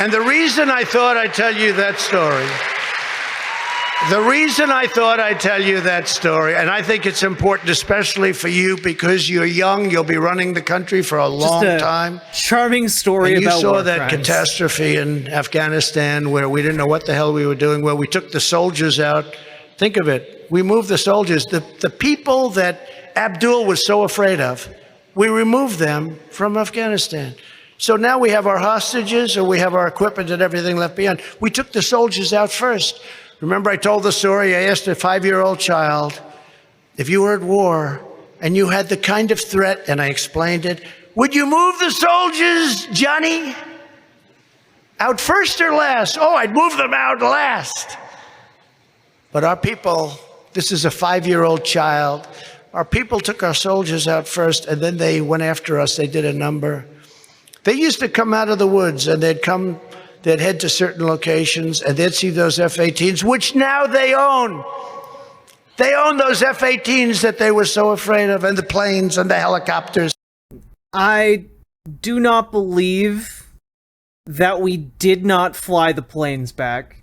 And the reason I thought I'd tell you that story The reason I thought I'd tell you that story, and I think it's important, especially for you, because you're young, you'll be running the country for a long time. Charming story and you about saw that crimes. catastrophe in Afghanistan where we didn't know what the hell we were doing, where we took the soldiers out. Think of it. We moved the soldiers. The people that Abdul was so afraid of, we removed them from Afghanistan. So now we have our hostages, or we have our equipment and everything left behind. We took the soldiers out first. Remember, I told the story. I asked a 5-year-old child, if you were at war and you had the kind of threat, and I explained it, would you move the soldiers, Johnny? Out first or last? Oh, I'd move them out last. But our people, this is a 5-year-old child, our people took our soldiers out first, and then they went after us. They did a number. They used to come out of the woods, and they'd head to certain locations, and they'd see those F-18s, which now they own. They own those F-18s that they were so afraid of, and the planes and the helicopters. I do not believe that we did not fly the planes back.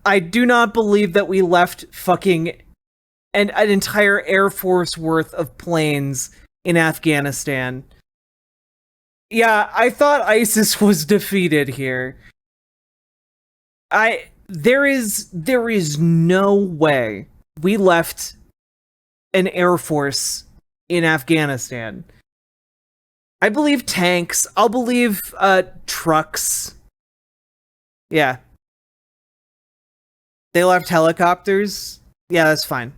I do not believe that we left fucking an entire Air Force worth of planes in Afghanistan. Yeah, I thought ISIS was defeated here. There is no way we left an Air Force in Afghanistan. I believe tanks. I'll believe trucks. Yeah. They left helicopters. Yeah, that's fine.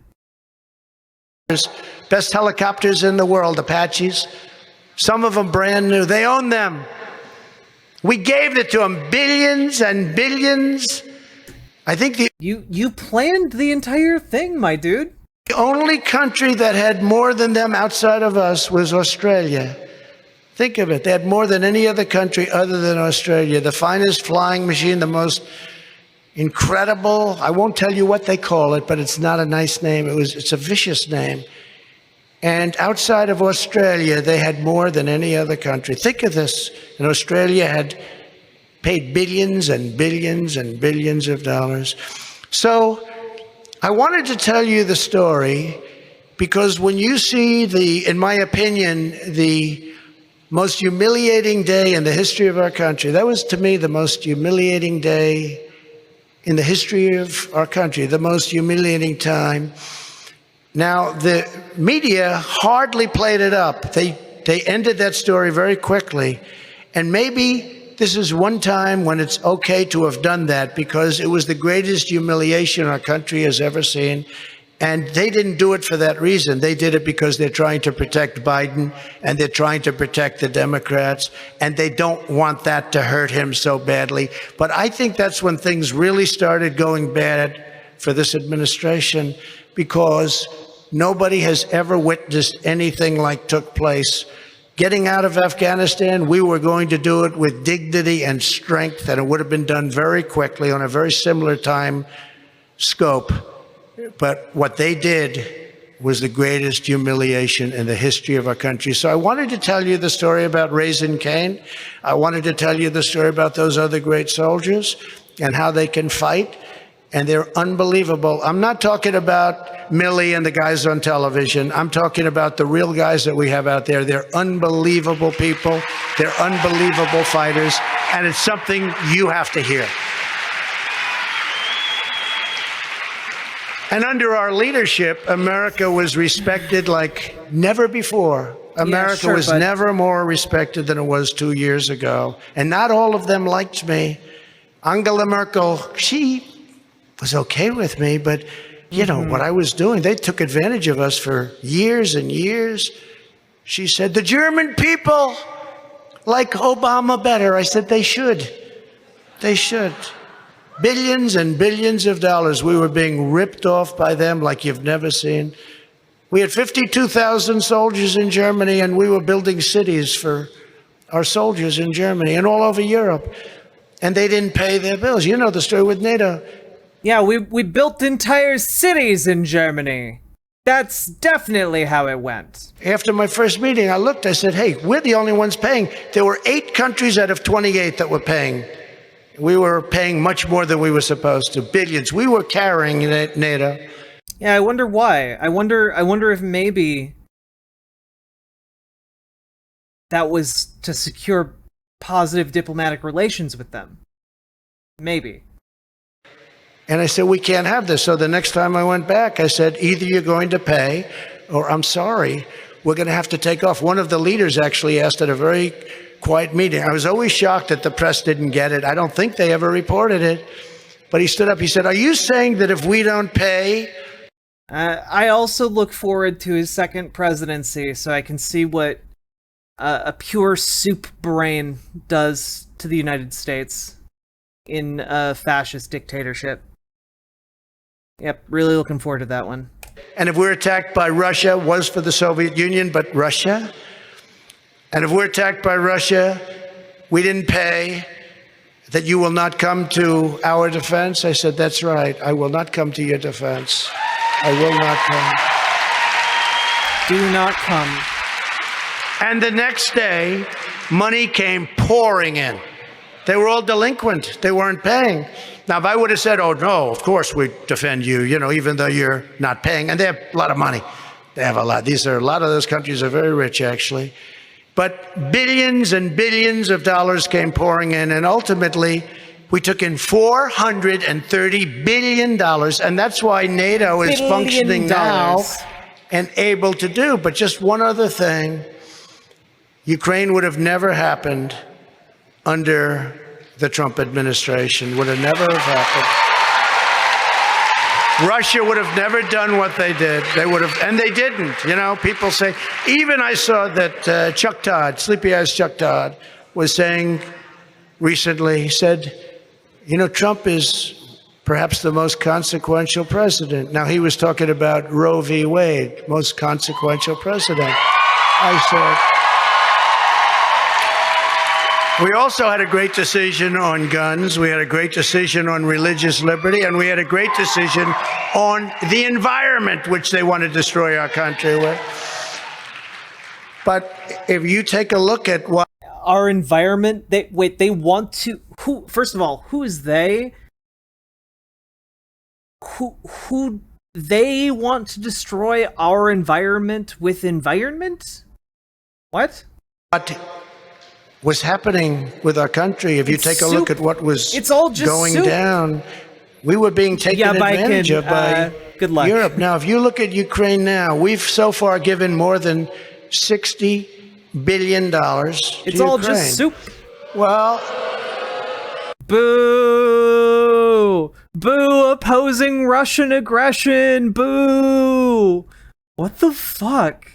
Best helicopters in the world, Apaches. Some of them brand new. They own them. We gave it to them, billions and billions. I think you planned the entire thing, my dude. The only country that had more than them outside of us was Australia. Think of it. They had more than any other country other than Australia. The finest flying machine, the most incredible. I won't tell you what they call it, but it's not a nice name. It's a vicious name. And outside of Australia, they had more than any other country. Think of this. And Australia had paid billions and billions and billions of dollars. So I wanted to tell you the story because when you see in my opinion, the most humiliating day in the history of our country, that was to me the most humiliating day in the history of our country, the most humiliating time. Now, the media hardly played it up. They ended that story very quickly. And maybe this is one time when it's okay to have done that because it was the greatest humiliation our country has ever seen. And they didn't do it for that reason. They did it because they're trying to protect Biden and they're trying to protect the Democrats, and they don't want that to hurt him so badly. But I think that's when things really started going bad for this administration, because nobody has ever witnessed anything like took place. Getting out of Afghanistan, we were going to do it with dignity and strength, and it would have been done very quickly on a very similar time scope. But what they did was the greatest humiliation in the history of our country. So I wanted to tell you the story about Raising Cane. I wanted to tell you the story about those other great soldiers and how they can fight. And they're unbelievable. I'm not talking about Milley and the guys on television. I'm talking about the real guys that we have out there. They're unbelievable people. They're unbelievable fighters. And it's something you have to hear. And under our leadership, America was respected like never before. America was never more respected than it was 2 years ago. And not all of them liked me. Angela Merkel, she was okay with me, but you know what I was doing, they took advantage of us for years and years. She said, the German people like Obama better. I said, they should. They should. Billions and billions of dollars. We were being ripped off by them like you've never seen. We had 52,000 soldiers in Germany, and we were building cities for our soldiers in Germany and all over Europe. And they didn't pay their bills. You know the story with NATO. Yeah, we built entire cities in Germany. That's definitely how it went. After my first meeting, I looked, I said, hey, we're the only ones paying. There were 8 countries out of 28 that were paying. We were paying much more than we were supposed to. Billions. We were carrying NATO. Yeah, I wonder why. I wonder if maybe that was to secure positive diplomatic relations with them. Maybe. And I said, we can't have this. So the next time I went back, I said, either you're going to pay or I'm sorry, we're going to have to take off. One of the leaders actually asked at a very quiet meeting. I was always shocked that the press didn't get it. I don't think they ever reported it. But he stood up. He said, are you saying that if we don't pay? I also look forward to his second presidency so I can see what a pure soup brain does to the United States in a fascist dictatorship. Yep, really looking forward to that one. And if we're attacked by Russia, was for the Soviet Union, but Russia? And if we're attacked by Russia, we didn't pay, that you will not come to our defense? I said, that's right. I will not come to your defense. I will not come. Do not come. And the next day, money came pouring in. They were all delinquent. They weren't paying. Now, if I would have said, oh, no, of course we defend you, even though you're not paying. And they have a lot of money. They have a lot. A lot of those countries are very rich, actually. But billions and billions of dollars came pouring in. And ultimately, we took in $430 billion. And that's why NATO is functioning now and able to do. But just one other thing. Ukraine would have never happened under the Trump administration. Would have never have happened. Russia would have never done what they did. They would have, and they didn't. People say, even I saw that Chuck Todd, Sleepy Eyes Chuck Todd, was saying recently, he said, Trump is perhaps the most consequential president. Now, he was talking about Roe v. Wade, most consequential president. I said, we also had a great decision on guns. We had a great decision on religious liberty. And we had a great decision on the environment, which they want to destroy our country with. But if you take a look at what our environment, they want to, who, first of all, who is they? Who they want to destroy our environment with environment? What was happening with our country, if you take a look at what was going down, we were being taken advantage of by Europe. Now, if you look at Ukraine now, we've so far given more than $60 billion to It's all Ukraine. Just soup. Well, boo! Boo opposing Russian aggression! Boo! What the fuck?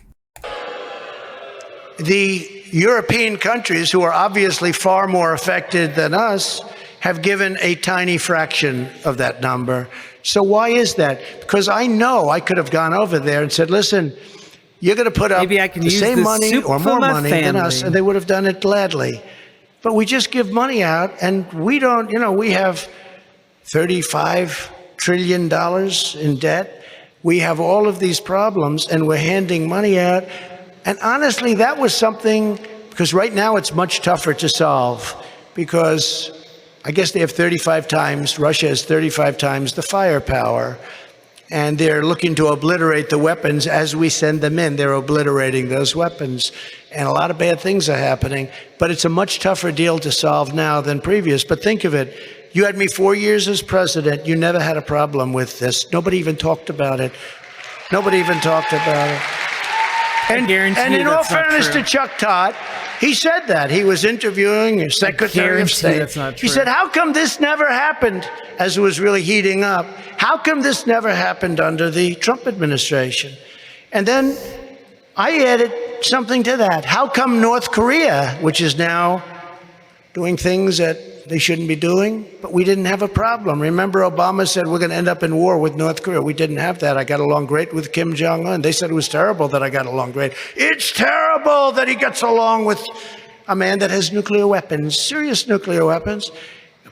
The European countries, who are obviously far more affected than us, have given a tiny fraction of that number. So why is that? Because I know I could have gone over there and said, listen, you're going to put up the same money or more money than us, and they would have done it gladly. But we just give money out, and we don't, we have $35 trillion in debt. We have all of these problems, and we're handing money out. And honestly, that was something, because right now it's much tougher to solve, because I guess they have 35 times, Russia has 35 times the firepower, and they're looking to obliterate the weapons as we send them in. They're obliterating those weapons, and a lot of bad things are happening, but it's a much tougher deal to solve now than previous. But think of it, you had me 4 years as president, you never had a problem with this. Nobody even talked about it. Nobody even talked about it. And in all fairness to Chuck Todd, he said that. He was interviewing a Secretary of State. That's not true. He said, how come this never happened, as it was really heating up? How come this never happened under the Trump administration? And then I added something to that. How come North Korea, which is now doing things that they shouldn't be doing, but we didn't have a problem? Remember, Obama said we're going to end up in war with North Korea. We didn't have that. I got along great with Kim Jong-un. They said it was terrible that I got along great. It's terrible that he gets along with a man that has nuclear weapons, serious nuclear weapons.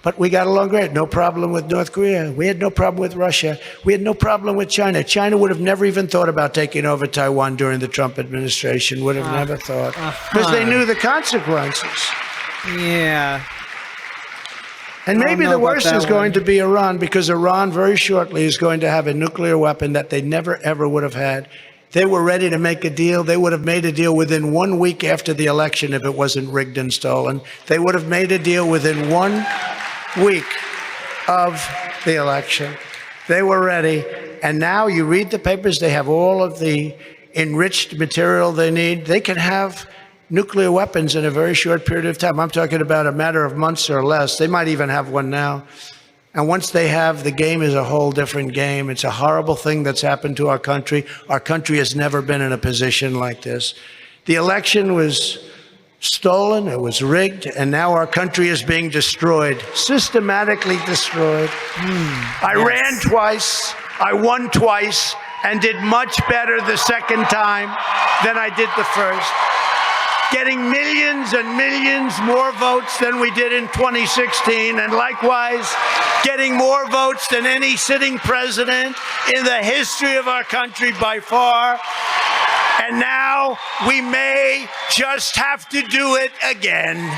But we got along great. No problem with North Korea. We had no problem with Russia. We had no problem with China. China would have never even thought about taking over Taiwan during the Trump administration. Would have never thought. Because they knew the consequences. Yeah. And maybe the worst is going to be Iran, because Iran very shortly is going to have a nuclear weapon that they never, ever would have had. They were ready to make a deal. They would have made a deal within 1 week after the election if it wasn't rigged and stolen. They would have made a deal within 1 week of the election. They were ready. And now you read the papers, they have all of the enriched material they need. They can have nuclear weapons in a very short period of time. I'm talking about a matter of months or less. They might even have one now. And once they have, the game is a whole different game. It's a horrible thing that's happened to our country. Our country has never been in a position like this. The election was stolen, it was rigged, and now our country is being destroyed, systematically destroyed. I ran twice, I won twice, and did much better the second time than I did the first, getting millions and millions more votes than we did in 2016, and likewise getting more votes than any sitting president in the history of our country by far. And now we may just have to do it again. Again.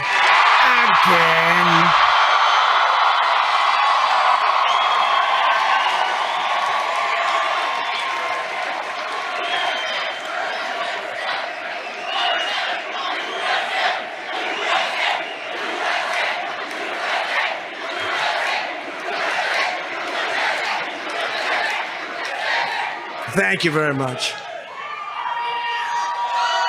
Thank you very much.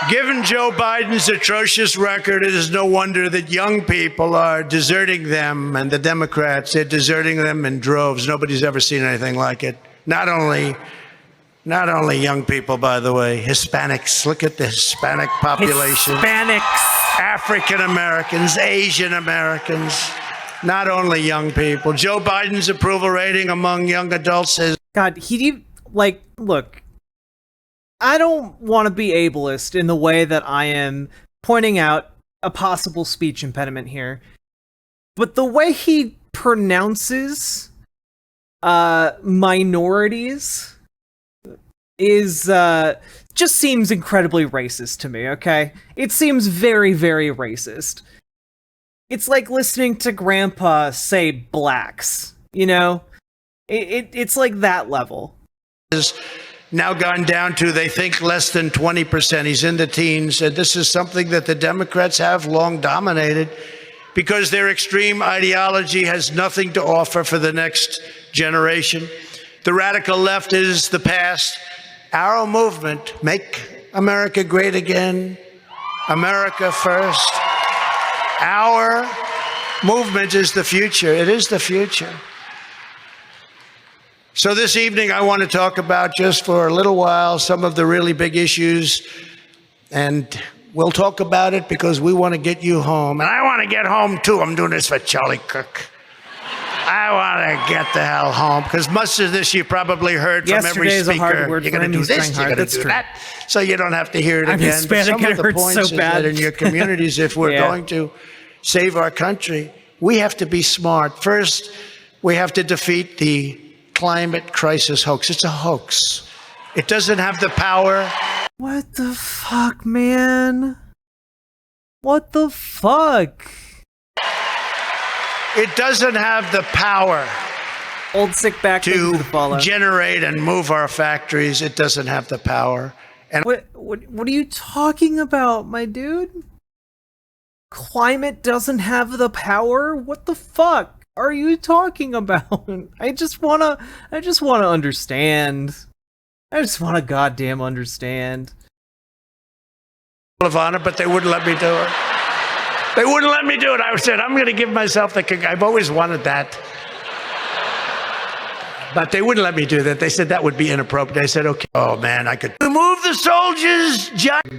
Given Joe Biden's atrocious record, it is no wonder that young people are deserting them, and the Democrats, they're deserting them in droves. Nobody's ever seen anything like it. Not only young people, by the way, Hispanics. Look at the Hispanic population. Hispanics. African Americans, Asian Americans. Not only young people. Joe Biden's approval rating among young adults is... God, look, I don't want to be ableist in the way that I am pointing out a possible speech impediment here, but the way he pronounces minorities is just seems incredibly racist to me, okay? It seems very, very racist. It's like listening to Grandpa say blacks, you know? It's like that level. Now gone down to, they think, less than 20%. He's in the teens. And this is something that the Democrats have long dominated because their extreme ideology has nothing to offer for the next generation. The radical left is the past. Our movement, Make America Great Again, America First. Our movement is the future. It is the future. So this evening, I want to talk about, just for a little while, some of the really big issues. And we'll talk about it because we want to get you home. And I want to get home, too. I'm doing this for Charlie Kirk. I want to get the hell home, because much of this you probably heard from every speaker. A hard word. You're going to do this, you're going to do that. So you don't have to hear it again. Hispanic, some of the points is that in your communities, if we're going to save our country, we have to be smart. First, we have to defeat the climate crisis hoax. It's a hoax. It doesn't have the power. What the fuck, man? What the fuck? It doesn't have the power. Old sick back to generate and move our factories. It doesn't have the power. And what are you talking about, my dude? Climate doesn't have the power? What the fuck are you talking about? I just wanna understand. I just wanna goddamn understand. Of honor, but they wouldn't let me do it. They wouldn't let me do it. I said, I'm going to give myself the kick. I've always wanted that. But they wouldn't let me do that. They said that would be inappropriate. I said, okay. Oh, man, I could remove the soldiers.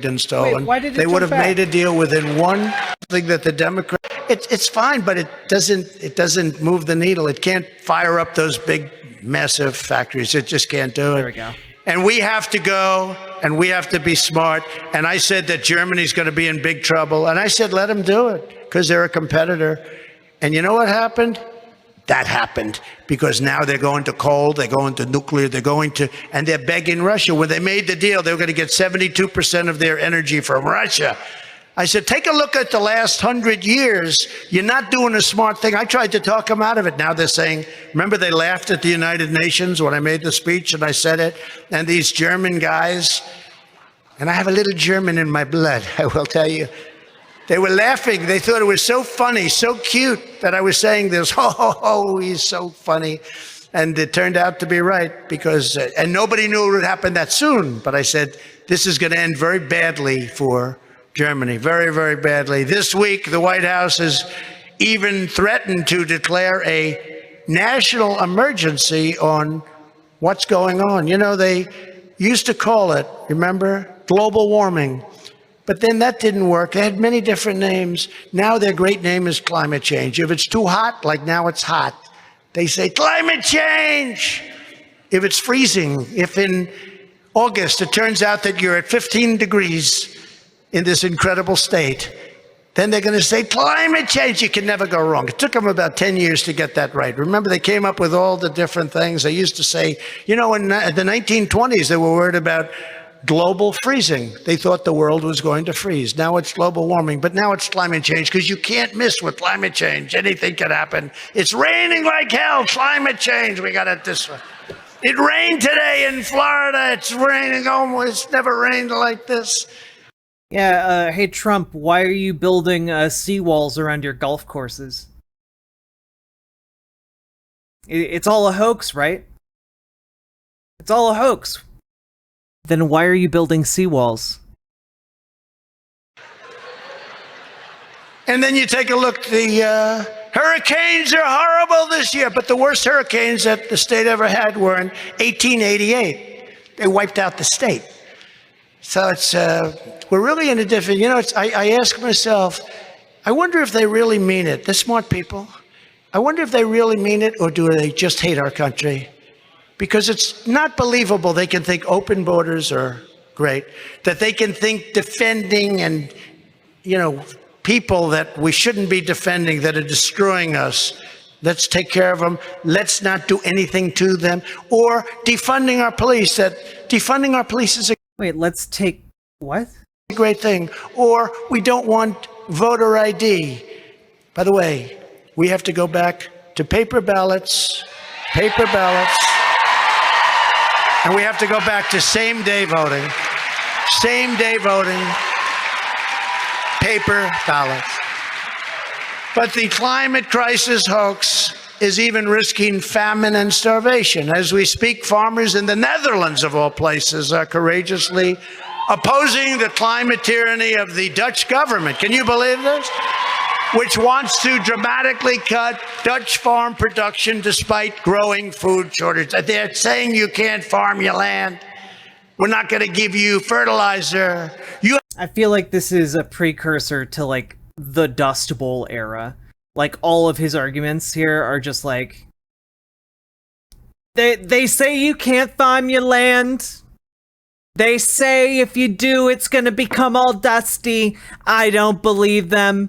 And stolen. Why did it they would have back? made a deal within one thing that the Democrats. It's fine, but it doesn't move the needle. It can't fire up those big, massive factories. It just can't do it. There we go. And we have to go, and we have to be smart. And I said that Germany's going to be in big trouble. And I said, let them do it, because they're a competitor. And you know what happened? That happened, because now they're going to coal, they're going to nuclear, and they're begging Russia. When they made the deal, they were going to get 72% of their energy from Russia. I said, take a look at the last 100 years. You're not doing a smart thing. I tried to talk them out of it. Now they're saying, remember they laughed at the United Nations when I made the speech and I said it? And these German guys, and I have a little German in my blood, I will tell you. They were laughing. They thought it was so funny, so cute that I was saying this, oh, he's so funny. And it turned out to be right because, and nobody knew it would happen that soon. But I said, this is going to end very badly for Germany, very, very badly. This week, the White House has even threatened to declare a national emergency on what's going on. You know, they used to call it, remember, global warming. But then that didn't work. They had many different names. Now their great name is climate change. If it's too hot, like now it's hot, they say climate change. If it's freezing, if in August it turns out that you're at 15 degrees in this incredible state, then they're going to say climate change. You can never go wrong. It took them about 10 years to get that right. Remember, they came up with all the different things. They used to say, you know, in the 1920s, they were worried about global freezing. They thought the world was going to freeze. Now it's global warming, but now it's climate change because you can't miss with climate change. Anything can happen. It's raining like hell. Climate change. We got it this way. It rained today in Florida. It's raining almost. It's never rained like this. Yeah, hey Trump, why are you building seawalls around your golf courses? It's all a hoax, right? It's all a hoax. Then why are you building seawalls? And then you take a look, the hurricanes are horrible this year, but the worst hurricanes that the state ever had were in 1888. They wiped out the state. So it's, we're really in a different, you know, I ask myself, I wonder if they really mean it, the smart people. I wonder if they really mean it, or do they just hate our country? Because it's not believable they can think open borders are great, that they can think defending and, you know, people that we shouldn't be defending that are destroying us, let's take care of them, let's not do anything to them, or defunding our police, that defunding our police is a Wait, let's take what? Great thing. Or we don't want voter ID. By the way, we have to go back to paper ballots, and we have to go back to same-day voting, paper ballots. But the climate crisis hoax is even risking famine and starvation. As we speak, farmers in the Netherlands, of all places, are courageously opposing the climate tyranny of the Dutch government. Can you believe this? Which wants to dramatically cut Dutch farm production despite growing food shortage. They're saying you can't farm your land. We're not going to give you fertilizer. I feel like this is a precursor to, like, the Dust Bowl era. Like, all of his arguments here are just like, they say you can't farm your land. They say if you do, it's gonna become all dusty. I don't believe them.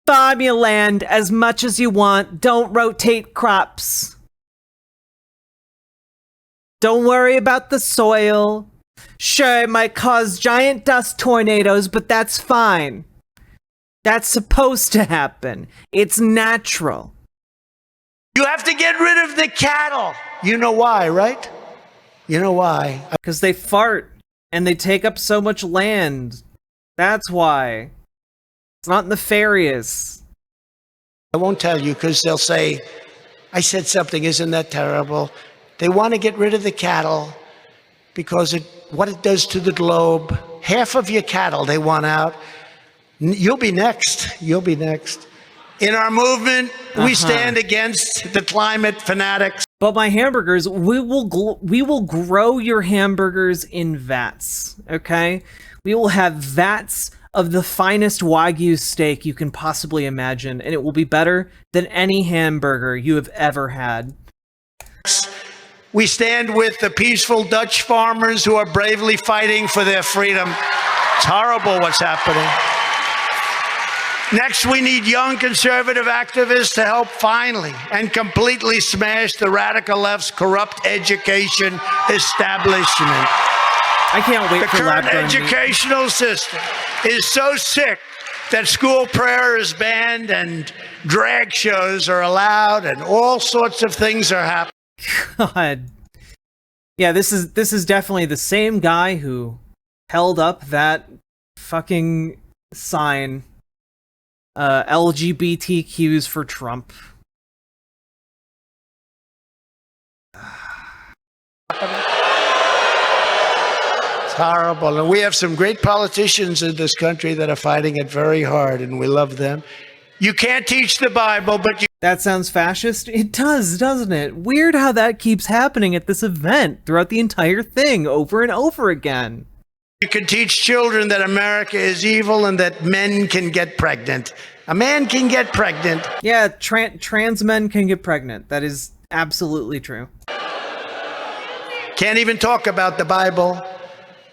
Farm your land as much as you want. Don't rotate crops. Don't worry about the soil. Sure, it might cause giant dust tornadoes, but that's fine. That's supposed to happen. It's natural. You have to get rid of the cattle. You know why, right? You know why? Because they fart and they take up so much land. That's why. It's not nefarious. I won't tell you because they'll say, I said something, isn't that terrible? They want to get rid of the cattle because what it does to the globe. Half of your cattle they want out. You'll be next. In our movement, we stand against the climate fanatics. But my hamburgers, we will grow your hamburgers in vats, okay? We will have vats of the finest Wagyu steak you can possibly imagine, and it will be better than any hamburger you have ever had. We stand with the peaceful Dutch farmers who are bravely fighting for their freedom. It's horrible what's happening. Next, we need young conservative activists to help finally and completely smash the radical left's corrupt education establishment. I can't wait for lab The current educational system is so sick that school prayer is banned and drag shows are allowed and all sorts of things are happening. God. Yeah, this is definitely the same guy who held up that fucking sign, LGBTQs for Trump. It's horrible. And we have some great politicians in this country that are fighting it very hard, and we love them. You can't teach the Bible, but you... That sounds fascist? It does, doesn't it? Weird how that keeps happening at this event throughout the entire thing, over and over again. You can teach children that America is evil and that men can get pregnant. A man can get pregnant. Yeah, trans men can get pregnant. That is absolutely true. Can't even talk about the Bible.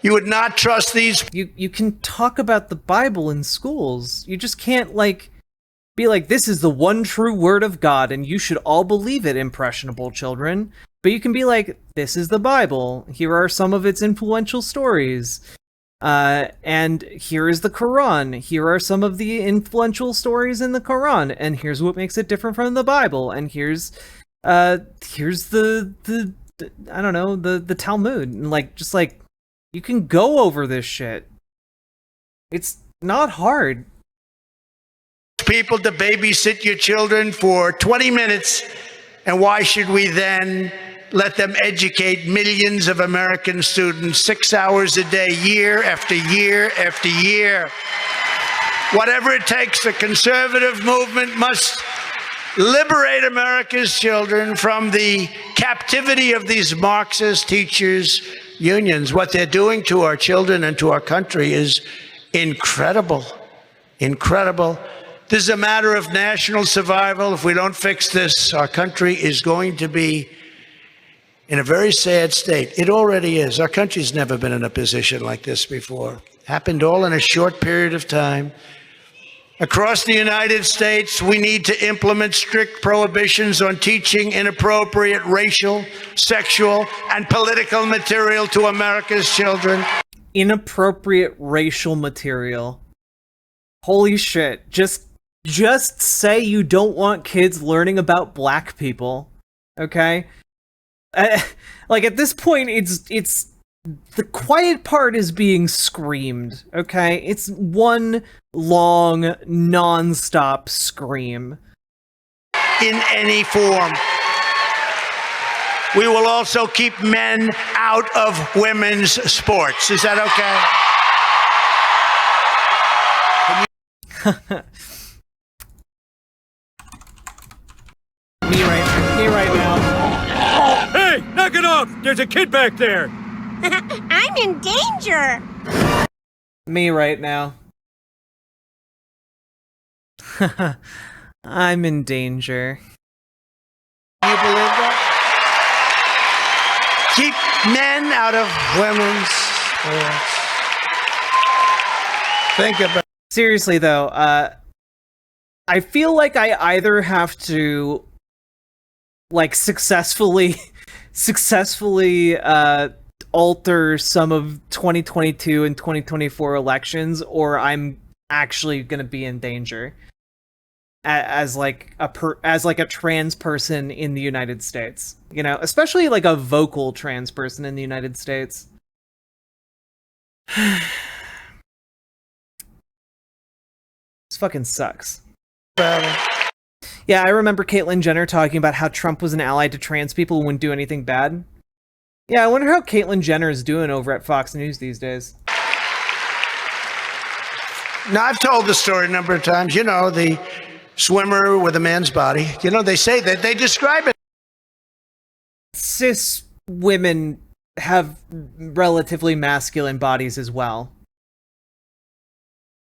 You would not trust these... You can talk about the Bible in schools. You just can't, like... be like, this is the one true word of God, and you should all believe it, impressionable children. But you can be like, this is the Bible. Here are some of its influential stories. And here is the Quran. Here are some of the influential stories in the Quran. And here's what makes it different from the Bible. And here's the I don't know, the Talmud. And like, just like, you can go over this shit. It's not hard. People to babysit your children for 20 minutes, and why should we then let them educate millions of American students 6 hours a day, year after year after year? Whatever it takes, the conservative movement must liberate America's children from the captivity of these Marxist teachers' unions. What they're doing to our children and to our country is incredible, incredible. This is a matter of national survival. If we don't fix this, our country is going to be in a very sad state. It already is. Our country's never been in a position like this before. Happened all in a short period of time. Across the United States, we need to implement strict prohibitions on teaching inappropriate racial, sexual, and political material to America's children. Inappropriate racial material. Holy shit. Just say you don't want kids learning about black people, okay? Like, at this point, it's the quiet part is being screamed, okay? It's one long, non-stop scream. In any form. We will also keep men out of women's sports. Is that okay? Me right now. Oh, hey, knock it off! There's a kid back there! I'm in danger! Me right now. I'm in danger. You believe that? Keep men out of women's sports. Think about it. Seriously, though, I feel like I either have to, like, successfully alter some of 2022 and 2024 elections, or I'm actually gonna be in danger as like a trans person in the United States, you know, especially like a vocal trans person in the United States. This fucking sucks. Yeah, I remember Caitlyn Jenner talking about how Trump was an ally to trans people who wouldn't do anything bad. Yeah, I wonder how Caitlyn Jenner is doing over at Fox News these days. Now, I've told the story a number of times. You know, the swimmer with a man's body. You know, they say that they describe it. Cis women have relatively masculine bodies as well.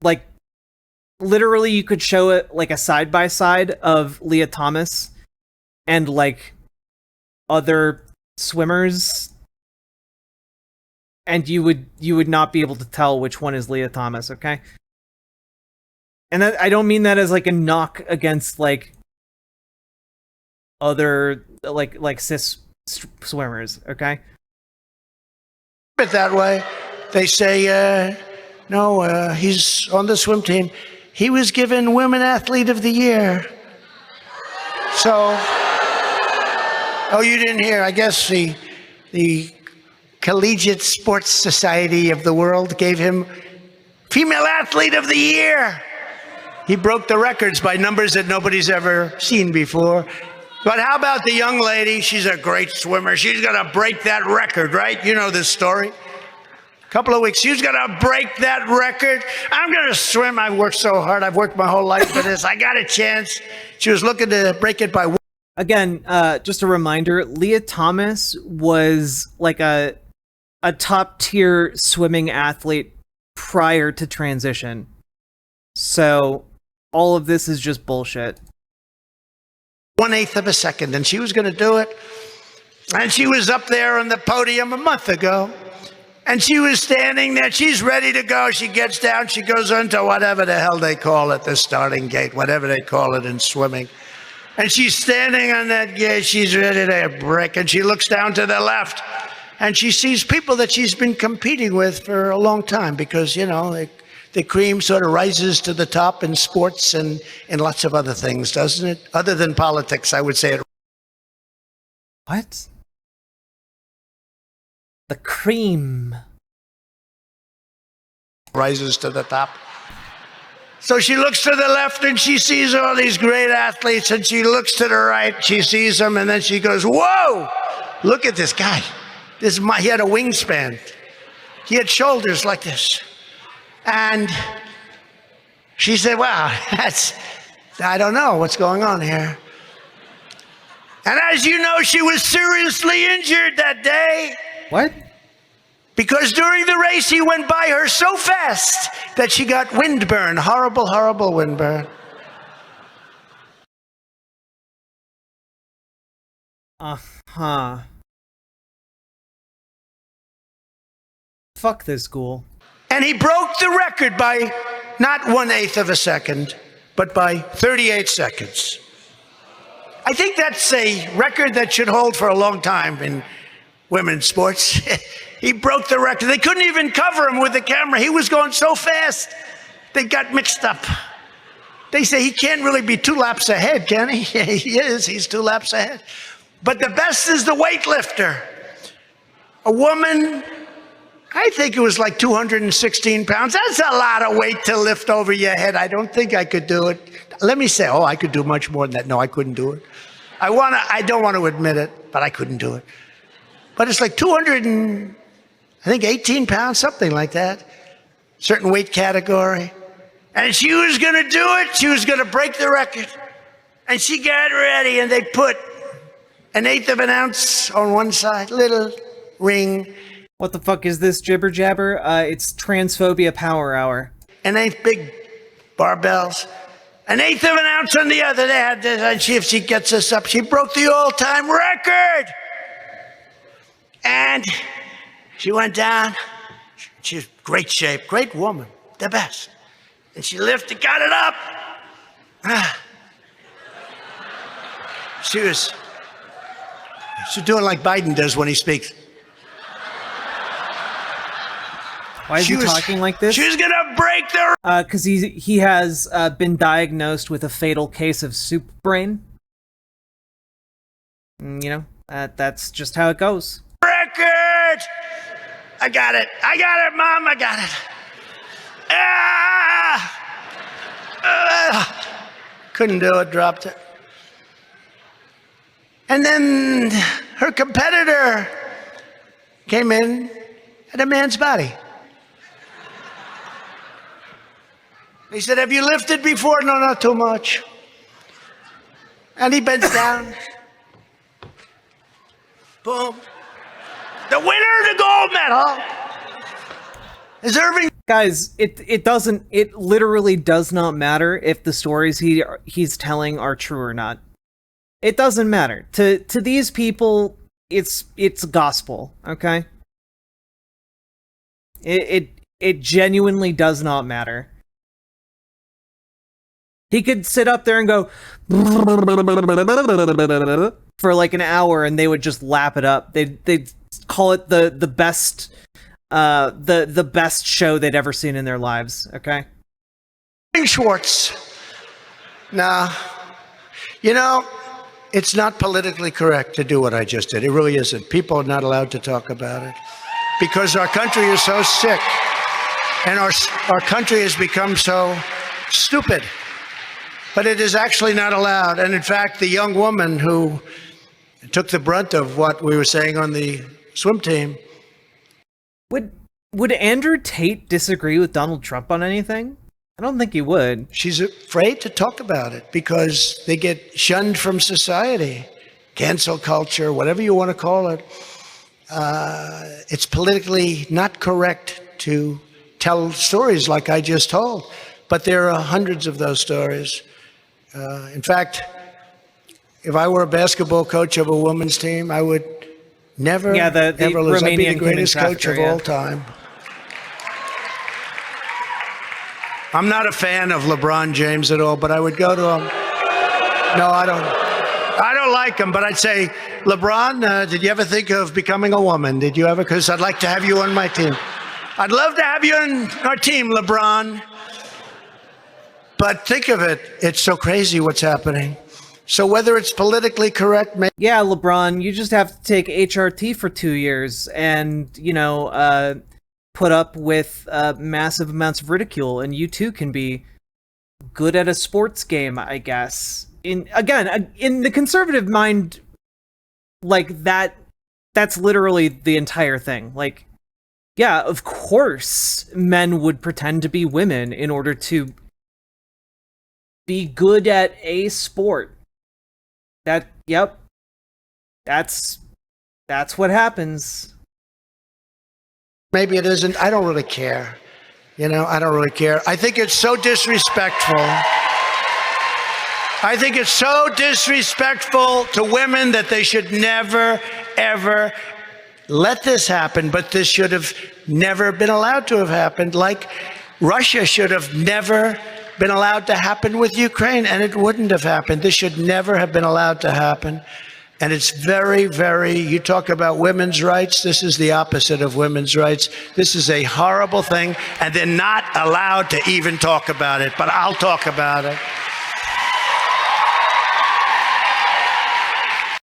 Like, literally, you could show it like a side-by-side of Leah Thomas and like other swimmers, and you would not be able to tell which one is Leah Thomas, okay? And that, I don't mean that as like a knock against like other like cis swimmers, okay? It that way. they say, no, he's on the swim team. He was given Women Athlete of the Year. So, oh, you didn't hear. I guess the Collegiate Sports Society of the world gave him Female Athlete of the Year. He broke the records by numbers that nobody's ever seen before. But how about the young lady? She's a great swimmer. She's going to break that record, right? You know this story. Couple of weeks, she's going to break that record. I'm going to swim. I've worked so hard. I've worked my whole life for this. I got a chance. She was looking to break it by... Again, just a reminder, Leah Thomas was like a top-tier swimming athlete prior to transition. So all of this is just bullshit. 1/8 of a second, and she was going to do it. And she was up there on the podium a month ago. And she was standing there. She's ready to go. She gets down. She goes into whatever the hell they call it, the starting gate, whatever they call it in swimming. And she's standing on that gate. She's ready to break. And she looks down to the left. And she sees people that she's been competing with for a long time because, you know, the cream sort of rises to the top in sports and in lots of other things, doesn't it? Other than politics, I would say it. What? The cream rises to the top. So she looks to the left and she sees all these great athletes, and she looks to the right, she sees them, and then she goes, whoa, look at this guy. He had a wingspan. He had shoulders like this. And she said, wow, I don't know what's going on here. And as you know, she was seriously injured that day. What? Because during the race, he went by her so fast that she got windburn. Horrible, horrible windburn. Uh-huh. Fuck this school. And he broke the record by not 1/8 of a second, but by 38 seconds. I think that's a record that should hold for a long time in women's sports. He broke the record. They couldn't even cover him with the camera. He was going so fast, they got mixed up. They say he can't really be 2 laps ahead, can he? He is. He's 2 laps ahead. But the best is the weightlifter. A woman, I think it was like 216 pounds. That's a lot of weight to lift over your head. I don't think I could do it. Let me say, I could do much more than that. No, I couldn't do it. I don't want to admit it, but I couldn't do it. But it's like 18 pounds, something like that. Certain weight category. And she was going to do it. She was going to break the record. And she got ready, and they put 1/8 of an ounce on one side, little ring. What the fuck is this jibber jabber? It's transphobia power hour. And 8 big barbells. 1/8 of an ounce on the other. They had this, and if she gets us up, she broke the all-time record. And she went down. She's great shape, great woman, the best. And she lifted, got it up. She was doing like Biden does when he speaks. Why is he talking like this? She's gonna break the... Because he has been diagnosed with a fatal case of soup brain. You know, that's just how it goes. Record! I got it, Mom, I got it. Couldn't do it, dropped it. And then her competitor came in, had a man's body. He said, have you lifted before? No, not too much. And he bends down. Boom. The winner of the gold medal is Irving. Guys, it literally does not matter if the stories he's telling are true or not. It doesn't matter. To these people, it's gospel, okay? It genuinely does not matter. He could sit up there and go for like an hour, and they would just lap it up. They'd call it the best the best show they'd ever seen in their lives. Okay. Schwartz. Now, it's not politically correct to do what I just did. It really isn't. People are not allowed to talk about it because our country is so sick and our country has become so stupid. But it is actually not allowed. And in fact, the young woman who took the brunt of what we were saying on the swim team. Would Andrew Tate disagree with Donald Trump on anything? I don't think he would. She's afraid to talk about it because they get shunned from society. Cancel culture, whatever you want to call it. It's politically not correct to tell stories like I just told. But there are hundreds of those stories. In fact, if I were a basketball coach of a women's team, I would never, ever lose. I'd be the greatest coach of all time. I'm not a fan of LeBron James at all, but I would go to him. No, I don't like him, but I'd say, LeBron, did you ever think of becoming a woman? Did you ever? Because I'd like to have you on my team. I'd love to have you on our team, LeBron. But think of it, it's so crazy what's happening. So whether it's politically correct... Yeah, LeBron, you just have to take HRT for 2 years and, put up with massive amounts of ridicule, and you too can be good at a sports game, I guess. In the conservative mind, like that's literally the entire thing. Like, yeah, of course men would pretend to be women in order to be good at a sport. That's what happens. Maybe it isn't. I don't really care. I don't really care. I think it's so disrespectful. I think it's so disrespectful to women that they should never, ever let this happen. But this should have never been allowed to have happened. Like Russia should have never been allowed to happen with Ukraine, and it wouldn't have happened. This should never have been allowed to happen. And it's very, very, you talk about women's rights, this is the opposite of women's rights. This is a horrible thing, and they're not allowed to even talk about it, but I'll talk about it.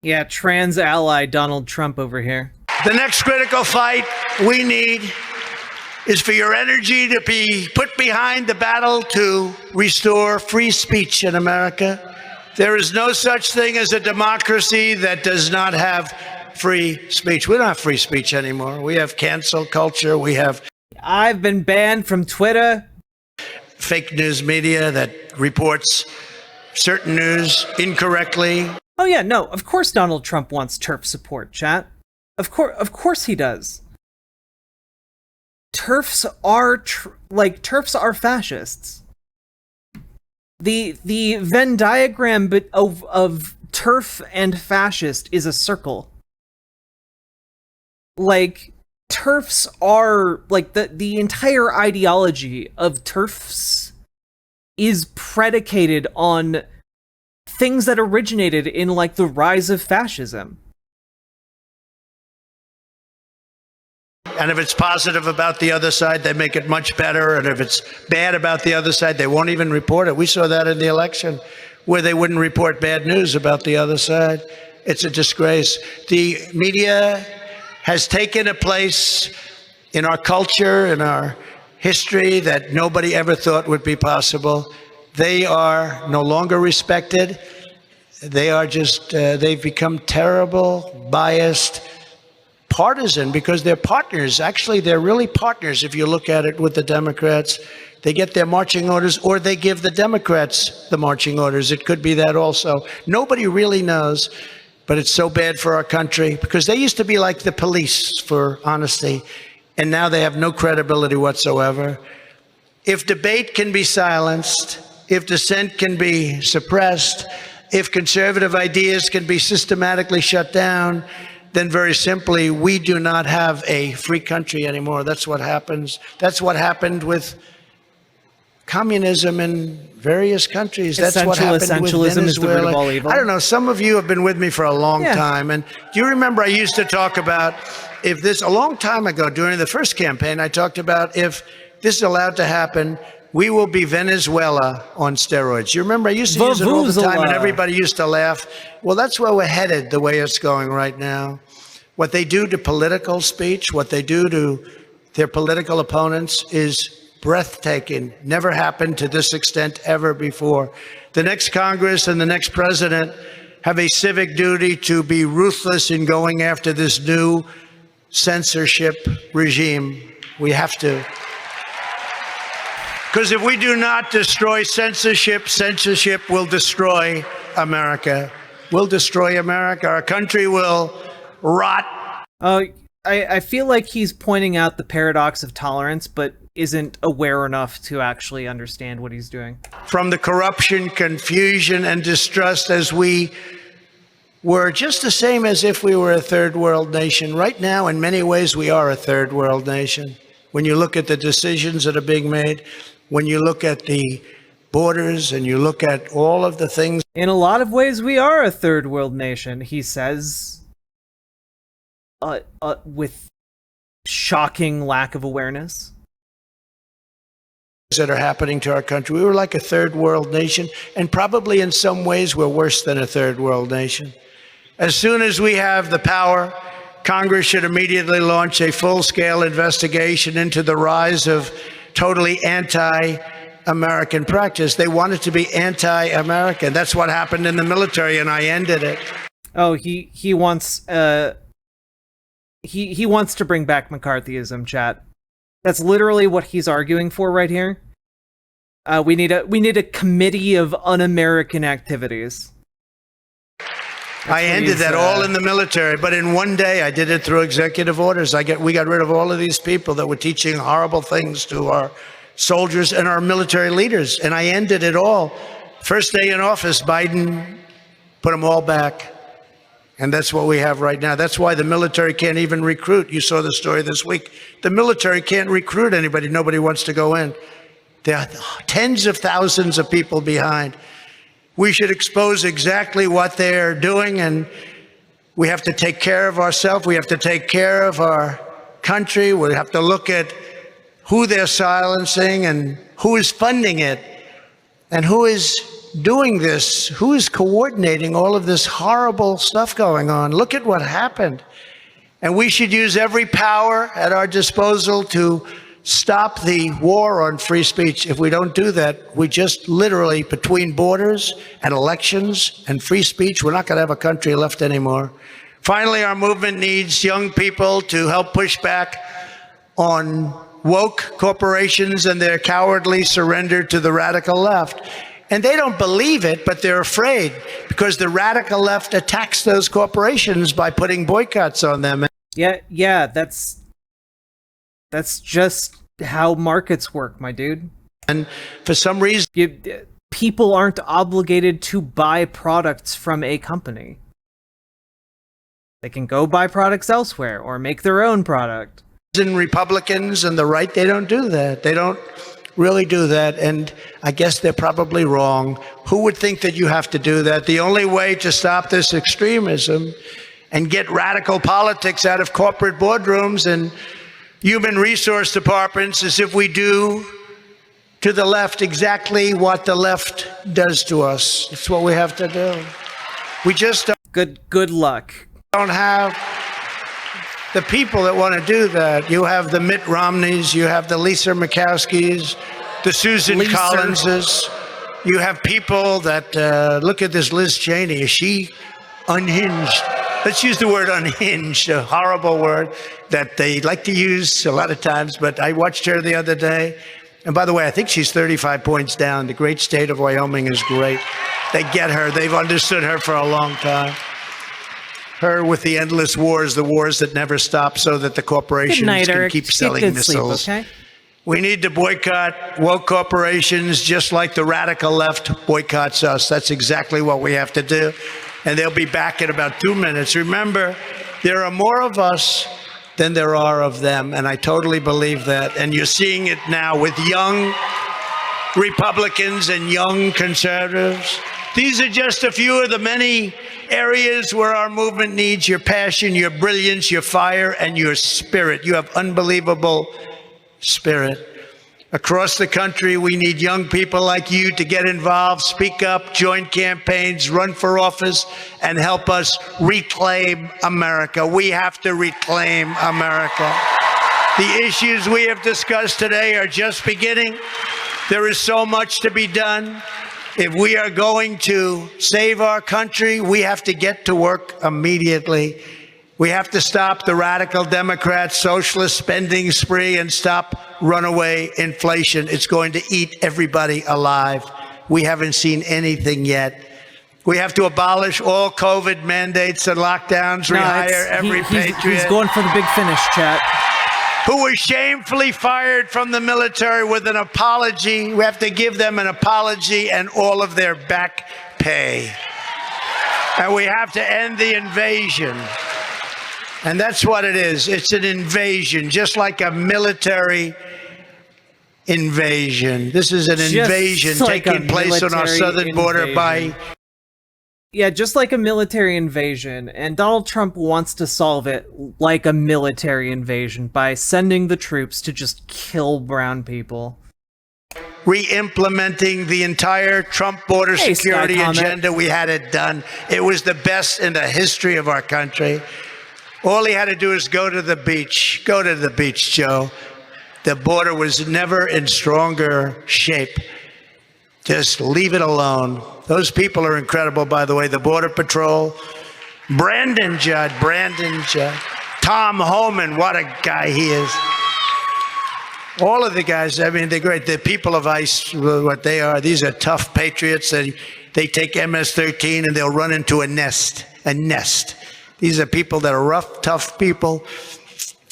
Yeah, trans ally Donald Trump over here. The next critical fight we need is for your energy to be put behind the battle to restore free speech in America. There is no such thing as a democracy that does not have free speech. We don't have free speech anymore. We have cancel culture. We have... I've been banned from Twitter. Fake news media that reports certain news incorrectly. Oh yeah, no, of course Donald Trump wants TERF support, chat. Of course he does. TERFs are fascists. The Venn diagram of TERF and fascist is a circle. Like, TERFs are, like, the entire ideology of TERFs is predicated on things that originated in, like, the rise of fascism. And if it's positive about the other side, they make it much better. And if it's bad about the other side, they won't even report it. We saw that in the election, where they wouldn't report bad news about the other side. It's a disgrace. The media has taken a place in our culture, in our history, that nobody ever thought would be possible. They are no longer respected. They are just, they've become terrible, biased, partisan, because they're partners. Actually, they're really partners if you look at it with the Democrats. They get their marching orders, or they give the Democrats the marching orders. It could be that also. Nobody really knows, but it's so bad for our country, because they used to be like the police for honesty, and now they have no credibility whatsoever. If debate can be silenced, if dissent can be suppressed, if conservative ideas can be systematically shut down, then very simply, we do not have a free country anymore. That's what happens. That's what happened with communism in various countries. That's what happened with Venezuela. Is the root of all evil. I don't know. Some of you have been with me for a long time. And do you remember I used to talk about if this, a long time ago during the first campaign, I talked about if this is allowed to happen, we will be Venezuela on steroids. You remember I used to use it all the time and everybody used to laugh. Well, that's where we're headed the way it's going right now. What they do to political speech, what they do to their political opponents is breathtaking. Never happened to this extent ever before. The next Congress and the next president have a civic duty to be ruthless in going after this new censorship regime. We have to. Because if we do not destroy censorship, censorship will destroy America. We'll destroy America. Our country will rot. I feel like he's pointing out the paradox of tolerance, but isn't aware enough to actually understand what he's doing. From the corruption, confusion, and distrust as we were just the same as if we were a third world nation. Right now, in many ways, we are a third world nation. When you look at the decisions that are being made, when you look at the borders and you look at all of the things. In a lot of ways, we are a third world nation, he says, with shocking lack of awareness. That are happening to our country. We were like a third world nation, and probably in some ways we're worse than a third world nation. As soon as we have the power, Congress should immediately launch a full-scale investigation into the rise of totally anti-American practice. They want it to be anti-American. That's what happened in the military, and I ended it. Oh, he wants he wants to bring back McCarthyism, chat. That's literally what he's arguing for right here. We need a committee of un-American activities. I ended that all in the military, but in one day I did it through executive orders. We got rid of all of these people that were teaching horrible things to our soldiers and our military leaders, and I ended it all. First day in office, Biden put them all back. And that's what we have right now. That's why the military can't even recruit. You saw the story this week. The military can't recruit anybody. Nobody wants to go in. There are tens of thousands of people behind. We should expose exactly what they're doing, and we have to take care of ourselves. We have to take care of our country. We have to look at who they're silencing and who is funding it and who is doing this, who is coordinating all of this horrible stuff going on. Look at what happened. And we should use every power at our disposal to stop the war on free speech. If we don't do that, we just literally, between borders and elections and free speech, we're not going to have a country left anymore. Finally, our movement needs young people to help push back on woke corporations and their cowardly surrender to the radical left. And they don't believe it, but they're afraid because the radical left attacks those corporations by putting boycotts on them. Yeah, that's just how markets work, my dude. And for some reason, people aren't obligated to buy products from a company. They can go buy products elsewhere or make their own product. And Republicans and the right, they don't do that. They don't really do that, and I guess they're probably wrong. Who would think that you have to do that? The only way to stop this extremism and get radical politics out of corporate boardrooms and human resource departments is if we do to the left exactly what the left does to us. It's what we have to do. We just good luck. Don't have the people that want to do that. You have the Mitt Romneys, you have the Lisa Murkowskis, the Susan Collinses. You have people that, look at this Liz Cheney. Is she unhinged? Let's use the word unhinged, a horrible word that they like to use a lot of times, but I watched her the other day. And by the way, I think she's 35 points down. The great state of Wyoming is great. They get her. They've understood her for a long time. Her with the endless wars, the wars that never stop so that the corporations can keep selling missiles. Sleep, okay? We need to boycott woke corporations just like the radical left boycotts us. That's exactly what we have to do. And they'll be back in about 2 minutes. Remember, there are more of us than there are of them, and I totally believe that. And you're seeing it now with young Republicans and young conservatives. These are just a few of the many areas where our movement needs your passion, your brilliance, your fire, and your spirit. You have unbelievable spirit. Across the country, we need young people like you to get involved, speak up, join campaigns, run for office, and help us reclaim America. We have to reclaim America. The issues we have discussed today are just beginning. There is so much to be done. If we are going to save our country, we have to get to work immediately. We have to stop the radical Democrat socialist spending spree and stop runaway inflation. It's going to eat everybody alive. We haven't seen anything yet. We have to abolish all COVID mandates and lockdowns, rehire every patriot. He's going for the big finish, chat. Who was shamefully fired from the military with an apology. We have to give them an apology and all of their back pay. And we have to end the invasion. And that's what it is. It's an invasion, just like a military invasion. This is an invasion taking place on our southern border by... Yeah, just like a military invasion, and Donald Trump wants to solve it like a military invasion by sending the troops to just kill brown people. Re-implementing the entire Trump border security agenda. We had it done. It was the best in the history of our country. All he had to do is go to the beach. Go to the beach, Joe. The border was never in stronger shape. Just leave it alone. Those people are incredible, by the way. The Border Patrol, Brandon Judd, Tom Homan, what a guy he is. All of the guys, I mean, they're great. The people of ICE, what they are, these are tough patriots. They take MS-13 and they'll run into a nest. These are people that are rough, tough people,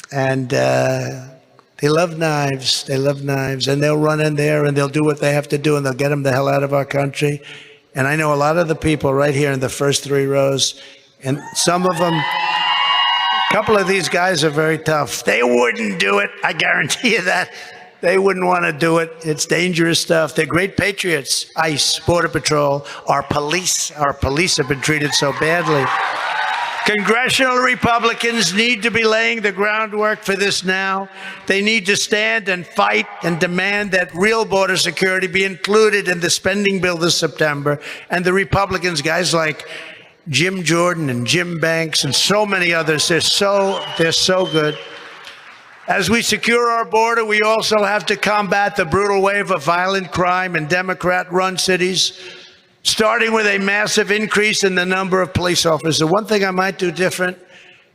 and they love knives. And they'll run in there and they'll do what they have to do and they'll get them the hell out of our country. And I know a lot of the people right here in the first 3 rows, and some of them, a couple of these guys are very tough. They wouldn't do it. I guarantee you that. They wouldn't want to do it. It's dangerous stuff. They're great patriots. ICE, Border Patrol, our police have been treated so badly. Congressional Republicans need to be laying the groundwork for this now. They need to stand and fight and demand that real border security be included in the spending bill this September. And the Republicans, guys like Jim Jordan and Jim Banks and so many others, they're so good. As we secure our border, we also have to combat the brutal wave of violent crime in Democrat-run cities, starting with a massive increase in the number of police officers. One thing I might do different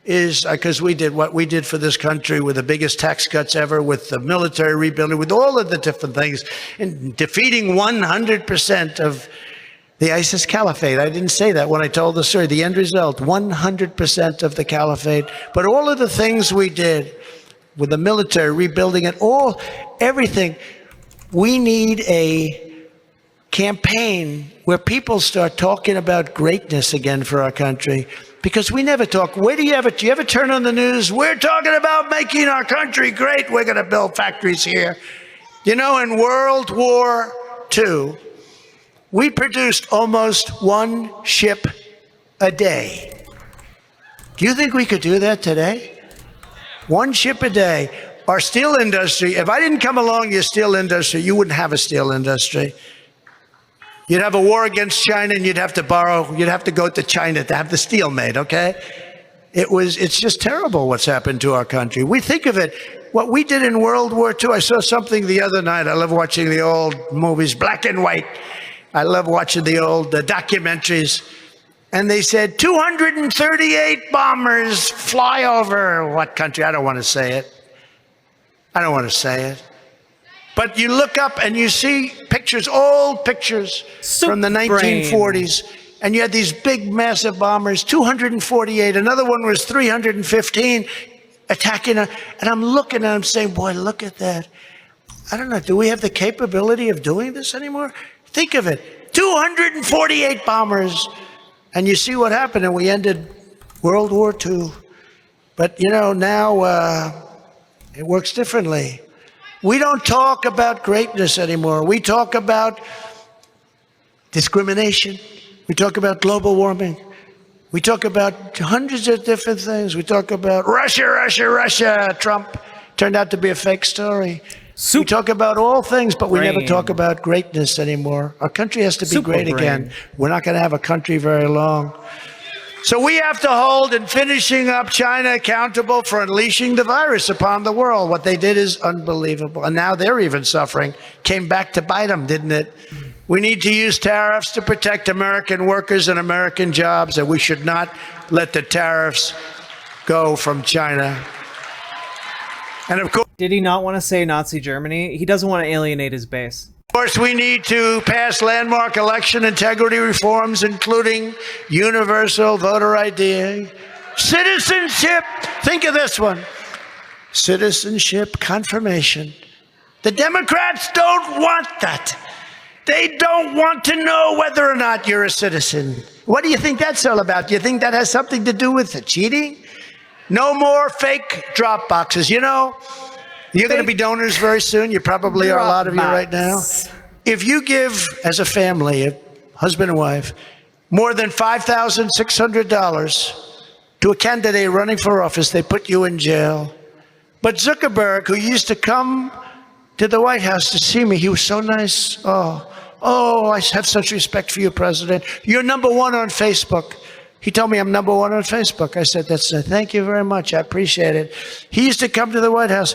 is, because we did what we did for this country with the biggest tax cuts ever, with the military rebuilding, with all of the different things, and defeating 100% of the ISIS caliphate. I didn't say that when I told the story. The end result, 100% of the caliphate. But all of the things we did with the military, rebuilding it, everything, we need a campaign where people start talking about greatness again for our country, because we never talk. Do you ever turn on the news? We're talking about making our country great. We're going to build factories here. You know, in World War II, we produced almost 1 ship a day. Do you think we could do that today? 1 ship a day. Our steel industry, if I didn't come along your steel industry, you wouldn't have a steel industry. You'd have a war against China and you'd have to go to China to have the steel made, okay? It's just terrible what's happened to our country. We think of it, what we did in World War II. I saw something the other night. I love watching the old movies, black and white. I love watching the old documentaries. And they said 238 bombers fly over what country? I don't want to say it. But you look up and you see pictures, old pictures from the 1940s, and you had these big, massive bombers, 248. Another one was 315 attacking. And I'm looking and I'm saying, boy, look at that. I don't know, do we have the capability of doing this anymore? Think of it, 248 bombers. And you see what happened, and we ended World War II. But, you know, now it works differently. We don't talk about greatness anymore. We talk about discrimination. We talk about global warming. We talk about hundreds of different things. We talk about Russia. Trump turned out to be a fake story. We talk about all things, but we never talk about greatness anymore. Our country has to be great again. We're not going to have a country very long. So we have to hold and finishing up China accountable for unleashing the virus upon the world. What they did is unbelievable. And now they're even suffering. Came back to bite them, didn't it? We need to use tariffs to protect American workers and American jobs, and we should not let the tariffs go from China. And of course, did he not want to say Nazi Germany? He doesn't want to alienate his base. Of course, we need to pass landmark election integrity reforms, including universal voter ID, citizenship. Think of this one. Citizenship confirmation. The Democrats don't want that. They don't want to know whether or not you're a citizen. What do you think that's all about? Do you think that has something to do with the cheating? No more fake drop boxes. You know, you're going to be donors very soon. You probably are, a lot of you right now. If you give, as a family, a husband and wife, more than $5,600 to a candidate running for office, they put you in jail. But Zuckerberg, who used to come to the White House to see me, he was so nice. Oh, I have such respect for you, President. You're number one on Facebook. He told me I'm number one on Facebook. I said, thank you very much. I appreciate it. He used to come to the White House.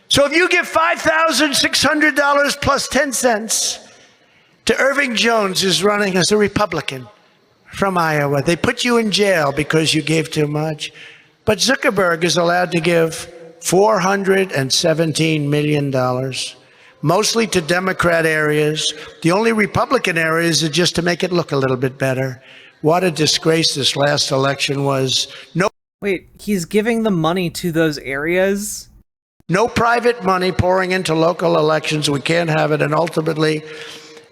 So if you give $5,600 plus 10 cents to Irving Jones, who's running as a Republican from Iowa, they put you in jail because you gave too much. But Zuckerberg is allowed to give $417 million, mostly to Democrat areas. The only Republican areas are just to make it look a little bit better. What a disgrace this last election was. Wait, he's giving the money to those areas? No private money pouring into local elections. We can't have it. And ultimately,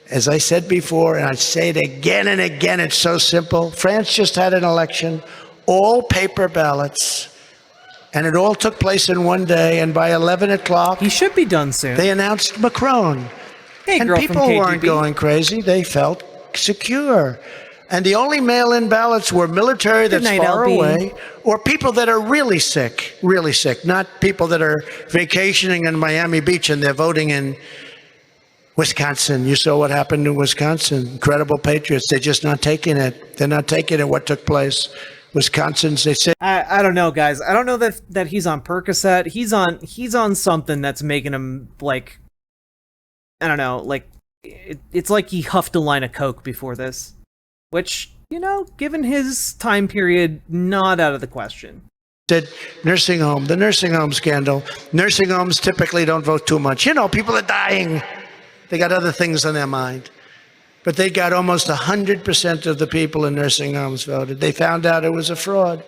as I said before, and I say it again and again, it's so simple. France just had an election, all paper ballots. And it all took place in one day, and by 11 o'clock... He should be done soon. They announced Macron. Hey, and girl people from KGB. Weren't going crazy. They felt secure. And the only mail-in ballots were military that's far away, or people that are really sick, not people that are vacationing in Miami Beach and they're voting in Wisconsin. You saw what happened in Wisconsin. Incredible patriots. They're just not taking it. They're not taking it, what took place. Wisconsin's, they say. I don't know, guys. I don't know that he's on Percocet. He's on something that's making him, like, I don't know, like, it's like he huffed a line of coke before this. Which, you know, given his time period, not out of the question. Said nursing home, the nursing home scandal. Nursing homes typically don't vote too much. You know, people are dying. They got other things on their mind. But they got almost 100% of the people in nursing homes voted. They found out it was a fraud.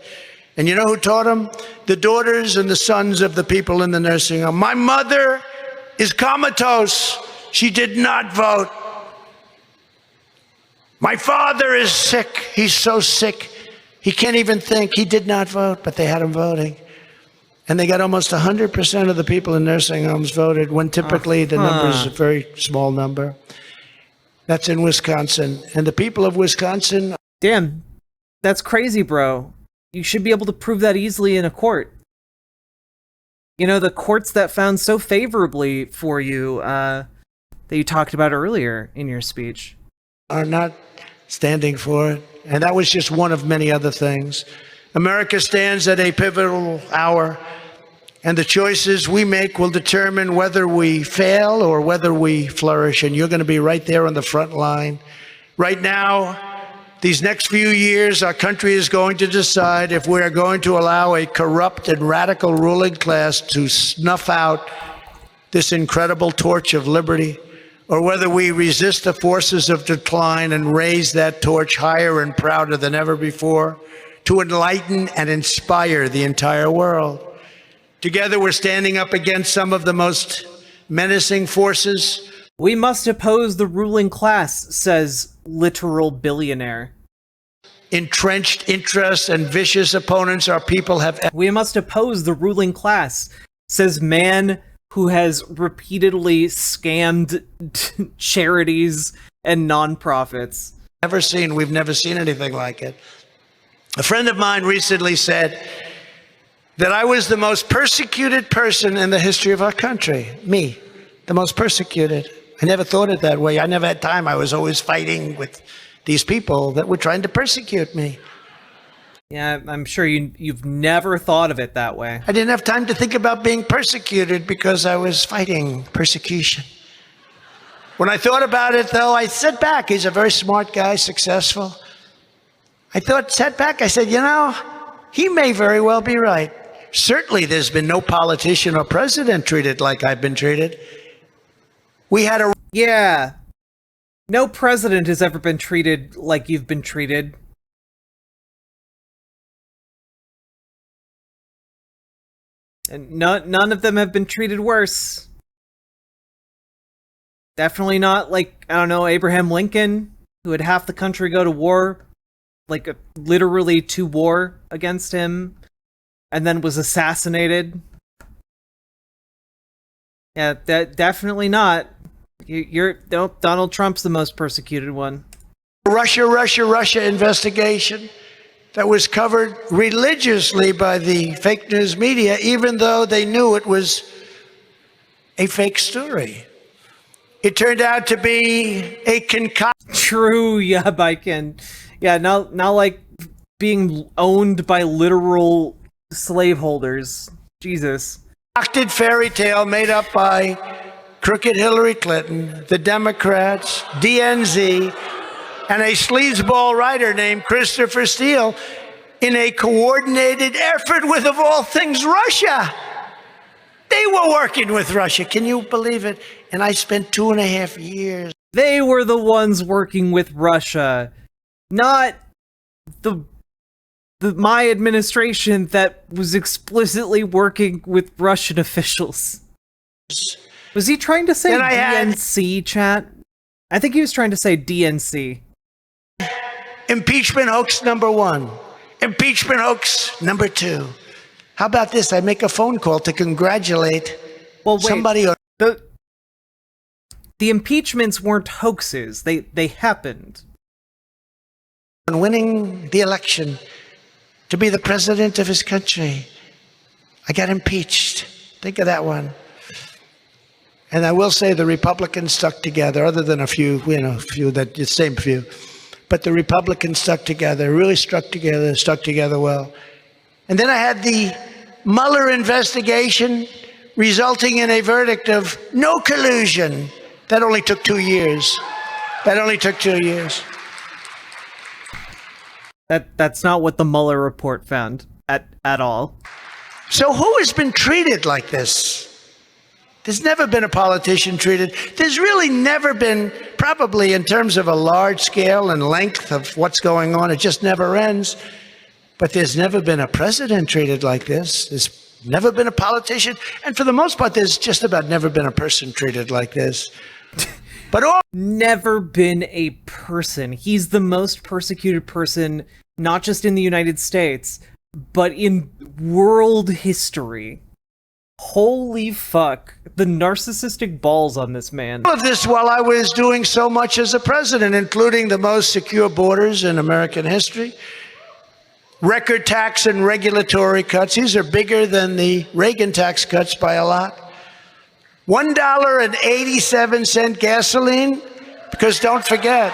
And you know who taught them? The daughters and the sons of the people in the nursing home. My mother is comatose. She did not vote. My father is sick. He's so sick. He can't even think. He did not vote, but they had him voting. And they got almost 100% of the people in nursing homes voted, when typically the number is a very small number. That's in Wisconsin. And the people of Wisconsin... Damn, that's crazy, bro. You should be able to prove that easily in a court. You know, the courts that found so favorably for you, that you talked about earlier in your speech. Are not standing for it. And that was just one of many other things. America stands at a pivotal hour, and the choices we make will determine whether we fail or whether we flourish. And you're going to be right there on the front line. Right now, these next few years, our country is going to decide if we are going to allow a corrupt and radical ruling class to snuff out this incredible torch of liberty, or whether we resist the forces of decline and raise that torch higher and prouder than ever before to enlighten and inspire the entire world. Together, we're standing up against some of the most menacing forces. We must oppose the ruling class, says literal billionaire. Entrenched interests and vicious opponents our people have... We must oppose the ruling class, says man who has repeatedly scammed charities and nonprofits. We've never seen anything like it. A friend of mine recently said that I was the most persecuted person in the history of our country. Me, the most persecuted. I never thought it that way. I never had time. I was always fighting with these people that were trying to persecute me. Yeah, I'm sure you've never thought of it that way. I didn't have time to think about being persecuted because I was fighting persecution. When I thought about it, though, I sat back. He's a very smart guy, successful. Sat back, I said, he may very well be right. Certainly there's been no politician or president treated like I've been treated. Yeah. No president has ever been treated like you've been treated. And none of them have been treated worse. Definitely not like, I don't know, Abraham Lincoln, who had half the country go to war, literally to war against him, and then was assassinated. Yeah, definitely not. Donald Trump's the most persecuted one. Russia investigation that was covered religiously by the fake news media, even though they knew it was a fake story. It turned out to be a concoction. True, yeah, Biken. Yeah, not like being owned by literal slaveholders. Jesus. Concocted fairy tale made up by crooked Hillary Clinton, the Democrats, DNZ, and a sleazeball writer named Christopher Steele in a coordinated effort with, of all things, Russia. They were working with Russia. Can you believe it? And I spent 2.5 years. They were the ones working with Russia, not my administration that was explicitly working with Russian officials. Was he trying to say DNC, chat? I think he was trying to say DNC. Impeachment hoax number 1. Impeachment hoax number 2. How about this? I make a phone call to congratulate somebody. The impeachments weren't hoaxes. They happened. On winning the election to be the president of his country, I got impeached. Think of that one. And I will say the Republicans stuck together, other than a few, the same few. But the Republicans stuck together, really stuck together well. And then I had the Mueller investigation resulting in a verdict of no collusion. That only took 2 years. That's not what the Mueller report found at all. So who has been treated like this? There's never been a politician treated. There's really never been, probably in terms of a large scale and length of what's going on, it just never ends. But there's never been a president treated like this. There's never been a politician. And for the most part, there's just about never been a person treated like this. Never been a person. He's the most persecuted person, not just in the United States, but in world history. Holy fuck. The narcissistic balls on this man. All of this while I was doing so much as a president, including the most secure borders in American history, record tax and regulatory cuts. These are bigger than the Reagan tax cuts by a lot. $1.87 gasoline, because don't forget,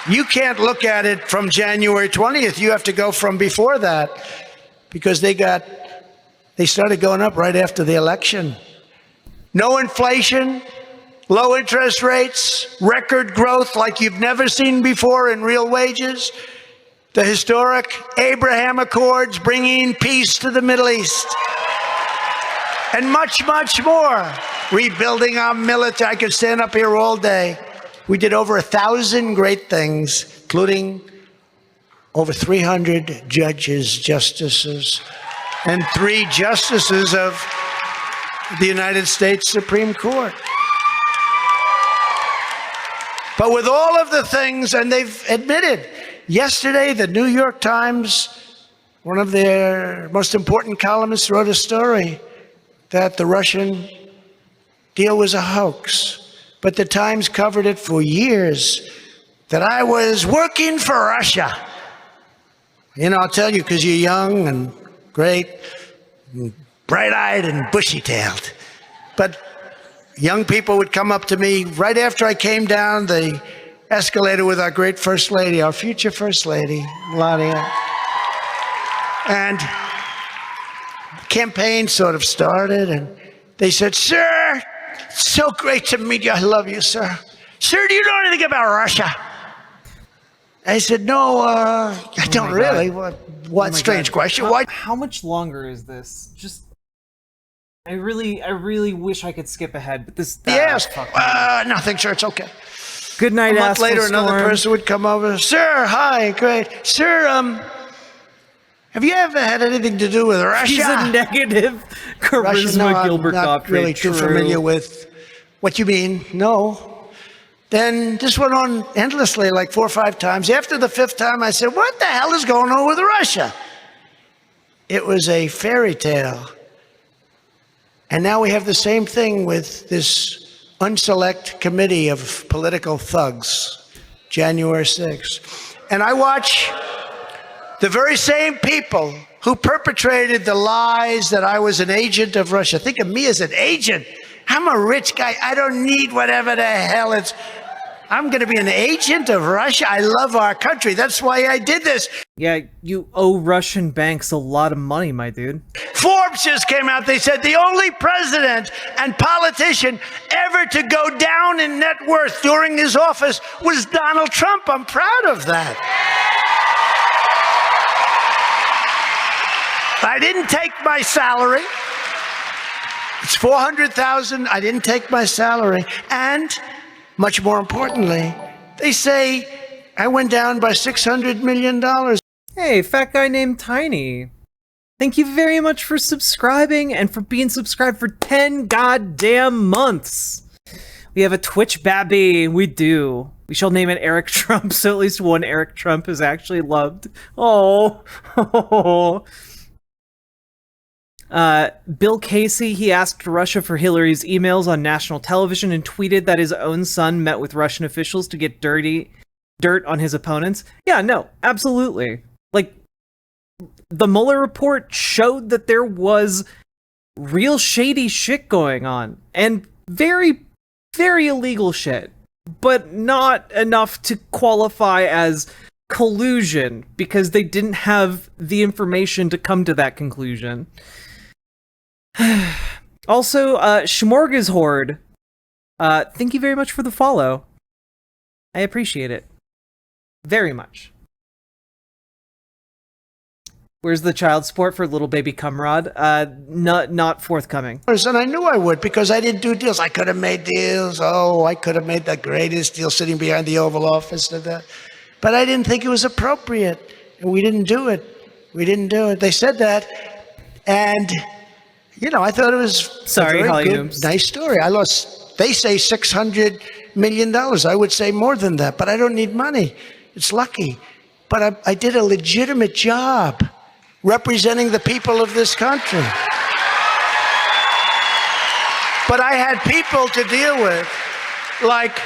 you can't look at it from January 20th. You have to go from before that, because they started going up right after the election. No inflation, low interest rates, record growth like you've never seen before in real wages. The historic Abraham Accords bringing peace to the Middle East. And much, much more. Rebuilding our military. I could stand up here all day. We did over 1,000 great things, including over 300 judges, justices, and 3 justices of the United States Supreme Court. But with all of the things, and they've admitted, yesterday the New York Times, one of their most important columnists, wrote a story that the Russian deal was a hoax. but the Times covered it for years, that I was working for Russia. You know, I'll tell you, because you're young and great, and bright-eyed and bushy-tailed. But young people would come up to me right after I came down the escalator with our great First Lady, our future First Lady, Melania. And the campaign sort of started, and they said, "Sir, it's so great to meet you. I love you, sir. Sir, do you know anything about Russia?" I said, "No, I don't really." What strange question. Why? How much longer is this? Just, I really wish I could skip ahead, but this. Yes. Nothing, sir. It's okay. Good night. A month later, another person would come over. "Sir, hi, great. Sir, have you ever had anything to do with Russia?" He's a negative charisma Gilbert Gottfried. I'm not really too familiar with what you mean. No. Then this went on endlessly, like 4 or 5 times. After the 5th time, I said, "What the hell is going on with Russia?" It was a fairy tale. And now we have the same thing with this unselect committee of political thugs, January 6th. And I watch the very same people who perpetrated the lies that I was an agent of Russia. Think of me as an agent. I'm a rich guy. I don't need whatever the hell it's. I'm going to be an agent of Russia. I love our country. That's why I did this. Yeah, you owe Russian banks a lot of money, my dude. Forbes just came out. They said the only president and politician ever to go down in net worth during his office was Donald Trump. I'm proud of that. I didn't take my salary. It's $400,000. I didn't take my salary. And much more importantly, they say I went down by $600 million. Hey, fat guy named Tiny. Thank you very much for subscribing and for being subscribed for 10 goddamn months. We have a Twitch babby. We do. We shall name it Eric Trump, so at least one Eric Trump is actually loved. Oh. Bill Casey, he asked Russia for Hillary's emails on national television and tweeted that his own son met with Russian officials to get dirt on his opponents. Yeah, no, absolutely. Like, the Mueller report showed that there was real shady shit going on, and very, very illegal shit, but not enough to qualify as collusion because they didn't have the information to come to that conclusion. Also, Shmorg's Horde, thank you very much for the follow. I appreciate it. Very much. Where's the child support for little baby Cumrod? Not forthcoming. And I knew I would because I didn't do deals. I could have made deals. Oh, I could have made the greatest deal sitting behind the Oval Office. But I didn't think it was appropriate. And we didn't do it. We didn't do it. They said that. And, you know, I thought it was a very good, nice story. I lost, they say $600 million. I would say more than that. But I don't need money. It's lucky. But I did a legitimate job representing the people of this country. But I had people to deal with, like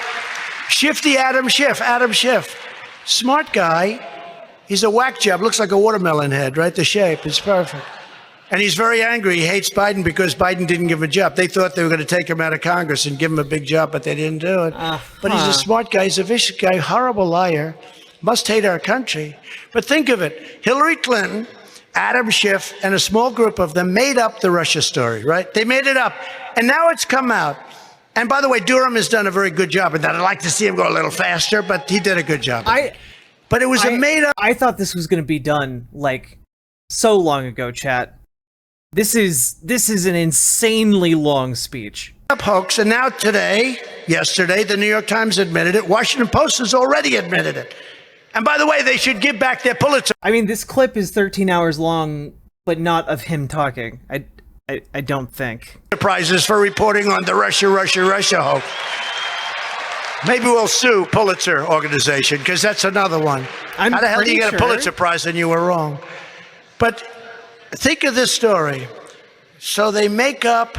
Shifty Adam Schiff. Smart guy. He's a whack job. Looks like a watermelon head, right? The shape is perfect. And he's very angry. He hates Biden because Biden didn't give him a job. They thought they were going to take him out of Congress and give him a big job, but they didn't do it. But he's a smart guy. He's a vicious guy, horrible liar. Must hate our country. But think of it. Hillary Clinton, Adam Schiff, and a small group of them made up the Russia story, right? They made it up. And now it's come out. And by the way, Durham has done a very good job in that. I'd like to see him go a little faster, but he did a good job. But it was a made up. I thought this was going to be done like so long ago, chat. This is an insanely long speech. Hoax. And now yesterday, the New York Times admitted it. Washington Post has already admitted it. And by the way, they should give back their Pulitzer. I mean, this clip is 13 hours long, but not of him talking. I don't think. Prizes for reporting on the Russia hoax. Maybe we'll sue Pulitzer organization, because that's another one. How the hell do you get a Pulitzer Prize and you were wrong? But think of this story. So they make up.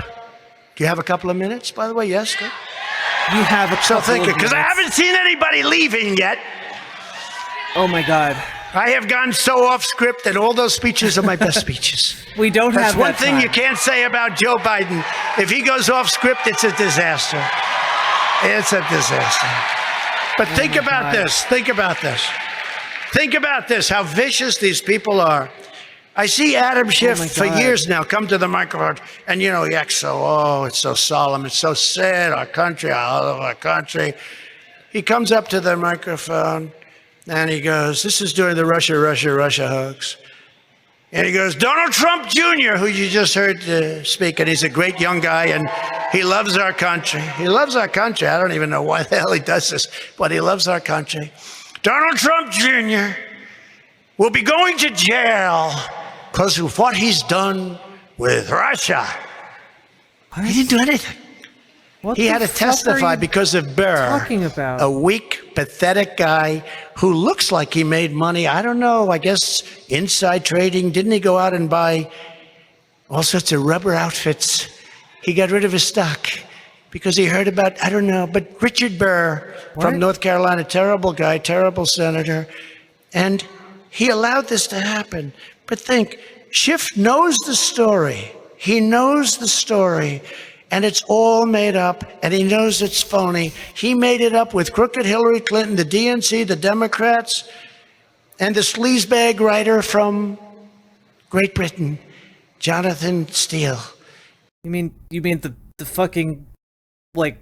Do you have a couple of minutes, by the way? Yes, good. You have a So couple think it, because I minutes. haven't seen anybody leaving yet. Oh my God. I have gone so off script that all those speeches are my best speeches. We don't That's have one that thing time. you can't say about Joe Biden. If he goes off script, it's a disaster. It's a disaster. But think about this. Think about this. Think about this, how vicious these people are. I see Adam Schiff for years now come to the microphone, and he acts so, it's so solemn, it's so sad, our country, I love our country. He comes up to the microphone, and he goes, this is during the Russia hoax. And he goes, Donald Trump Jr., who you just heard speak, and he's a great young guy, and he loves our country. He loves our country. I don't even know why the hell he does this, but he loves our country. Donald Trump Jr. will be going to jail because of what he's done with Russia. What? He didn't do anything. He had to testify because of Burr, talking about? a weak, pathetic guy who looks like he made money. I don't know. I guess inside trading. Didn't he go out and buy all sorts of rubber outfits? He got rid of his stock because he heard about, I don't know, but Richard Burr from North Carolina, terrible guy, terrible senator. And he allowed this to happen. But think, Schiff knows the story. He knows the story. And it's all made up, and he knows it's phony. He made it up with crooked Hillary Clinton, the DNC, the Democrats, and the sleazebag writer from Great Britain, Jonathan Steele. You mean the fucking, like...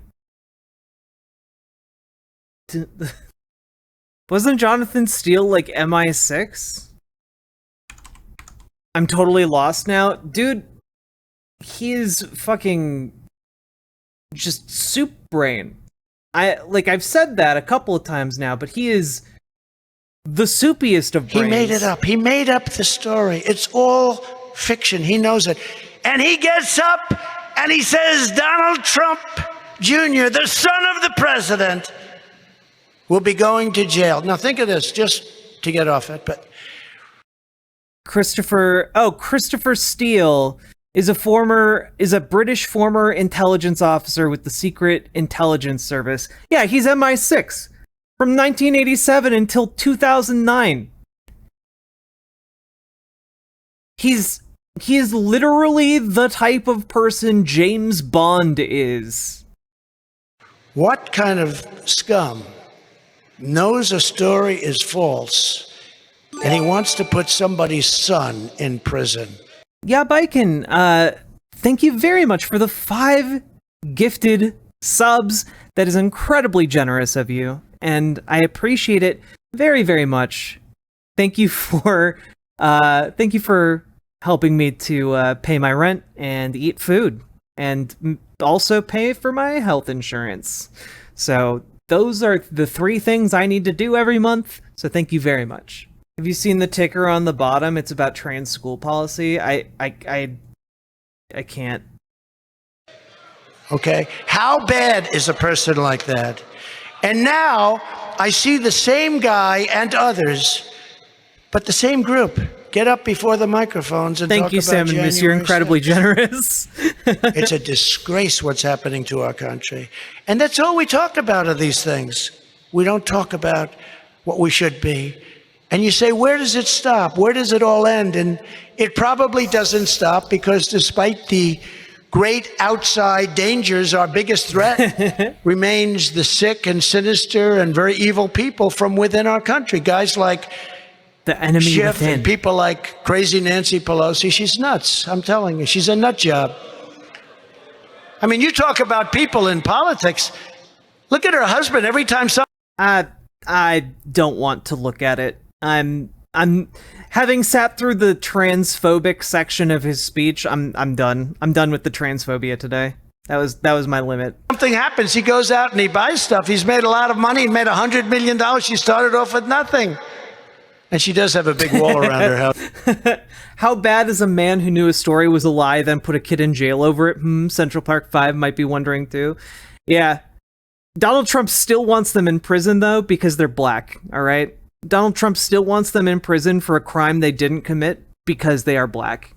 Wasn't Jonathan Steele, like, MI6? I'm totally lost now. Dude, he is fucking... just soup brain. I've said that a couple of times now, but he is the soupiest of brains. He made it up. He made up the story. It's all fiction. He knows it. And he gets up and he says, Donald Trump Jr., the son of the president, will be going to jail. Now think of this, just to get off it, but... Christopher Steele is a British former intelligence officer with the Secret Intelligence Service. Yeah, he's MI6 from 1987 until 2009. He is literally the type of person James Bond is. What kind of scum knows a story is false and he wants to put somebody's son in prison? Yeah, Biken, thank you very much for the 5 gifted subs. That is incredibly generous of you, and I appreciate it very, very much. Thank you for helping me to pay my rent and eat food, and also pay for my health insurance. So those are the 3 things I need to do every month, so thank you very much. Have you seen the ticker on the bottom? It's about trans school policy. I can't. Okay. How bad is a person like that? And now I see the same guy and others, but the same group get up before the microphones and thank talk you, about Sam and Miss. You're January incredibly 6th. generous. It's a disgrace what's happening to our country. And that's all we talk about are these things. We don't talk about what we should be. And you say, where does it stop? Where does it all end? And it probably doesn't stop because despite the great outside dangers, our biggest threat remains the sick and sinister and very evil people from within our country. Guys like the enemy Schiff within. And people like crazy Nancy Pelosi. She's nuts. I'm telling you, she's a nut job. I mean, you talk about people in politics. Look at her husband every time I don't want to look at it. I'm having sat through the transphobic section of his speech. I'm done. I'm done with the transphobia today. That was my limit. Something happens, he goes out and he buys stuff. He's made a lot of money. He made $100 million. She started off with nothing. And she does have a big wall around her house. How bad is a man who knew a story was a lie, then put a kid in jail over it? Central Park 5 might be wondering too. Yeah. Donald Trump still wants them in prison, though, because they're black, all right? Donald Trump still wants them in prison for a crime they didn't commit because they are black.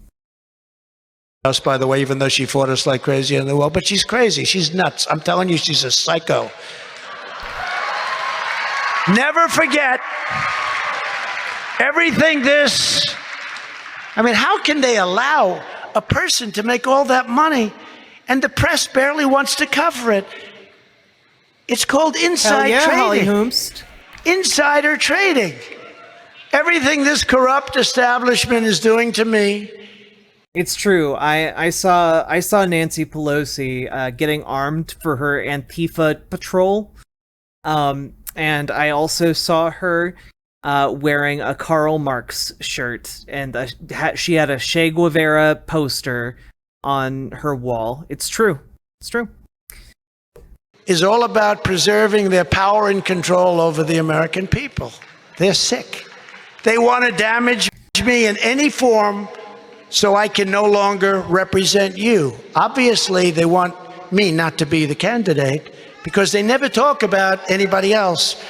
us, by the way, even though she fought us like crazy in the world. But she's crazy. She's nuts. I'm telling you, she's a psycho. Never forget everything this. I mean, how can they allow a person to make all that money and the press barely wants to cover it? It's called inside trading. Insider trading. Everything this corrupt establishment is doing to me. It's true. I saw Nancy Pelosi getting armed for her Antifa patrol, and I also saw her wearing a Karl Marx shirt, and she had a Che Guevara poster on her wall. It's true. It's true. Is all about preserving their power and control over the American people. They're sick. They want to damage me in any form so I can no longer represent you. Obviously, they want me not to be the candidate because they never talk about anybody else.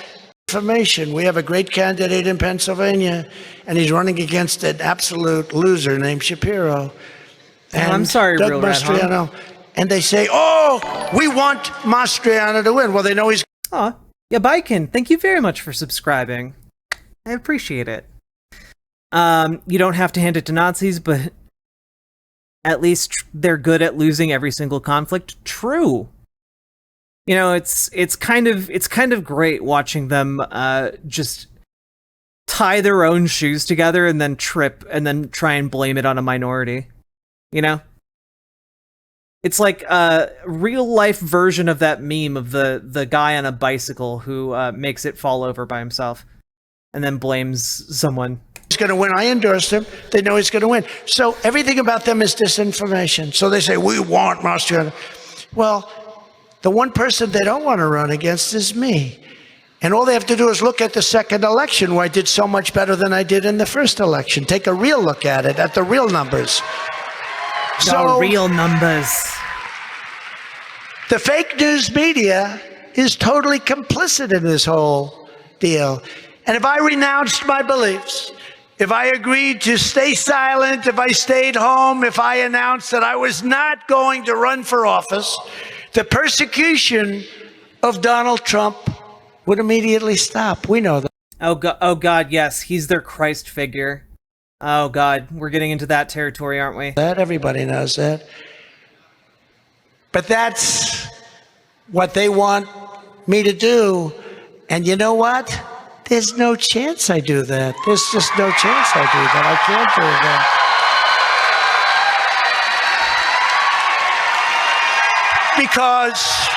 Information. We have a great candidate in Pennsylvania, and he's running against an absolute loser named Shapiro. And I'm sorry, Doug Real Mastriano. And they say, oh, we want Mastriano to win. Well, they know he's... Aw, Yabikin, thank you very much for subscribing. I appreciate it. You don't have to hand it to Nazis, but at least they're good at losing every single conflict. True. You know, it's kind of great watching them just tie their own shoes together and then trip and then try and blame it on a minority. You know? It's like a real life version of that meme of the guy on a bicycle who makes it fall over by himself and then blames someone. He's going to win. I endorsed him. They know he's going to win. So everything about them is disinformation. So they say, we want Mastriano. Well, the one person they don't want to run against is me. And all they have to do is look at the second election where I did so much better than I did in the first election. Take a real look at it, at the real numbers. The real numbers. The fake news media is totally complicit in this whole deal. And if I renounced my beliefs, if I agreed to stay silent, if I stayed home, if I announced that I was not going to run for office, the persecution of Donald Trump would immediately stop. We know that. Oh God, yes. He's their Christ figure. Oh God, we're getting into that territory, aren't we? That everybody knows that. But that's what they want me to do. And you know what? There's no chance I do that. There's just no chance I do that. I can't do that. Because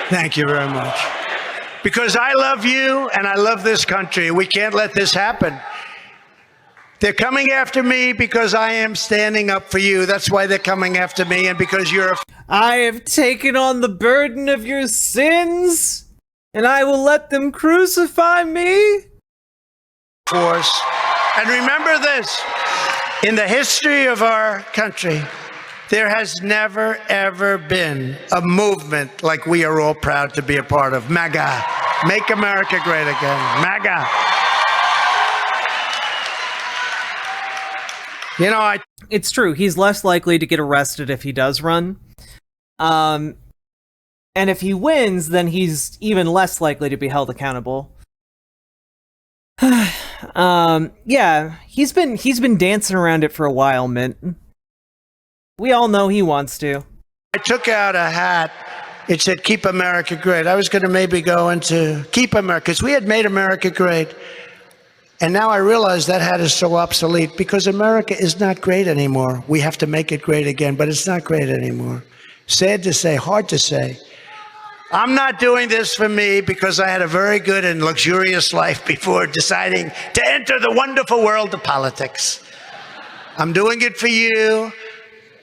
thank you very much. Because I love you and I love this country. We can't let this happen. They're coming after me because I am standing up for you. That's why they're coming after me, and because you're I have taken on the burden of your sins, and I will let them crucify me. Force. And remember this, in the history of our country, there has never, ever been a movement like we are all proud to be a part of. MAGA. Make America great again. MAGA. You know, it's true. He's less likely to get arrested if he does run. And if he wins, then he's even less likely to be held accountable. Yeah, he's been dancing around it for a while, Mint. We all know he wants to. I took out a hat. It said, Keep America Great. I was going to maybe go into Keep America, because we had made America great. And now I realize that hat is so obsolete because America is not great anymore. We have to make it great again, but it's not great anymore. Sad to say, hard to say. I'm not doing this for me because I had a very good and luxurious life before deciding to enter the wonderful world of politics. I'm doing it for you.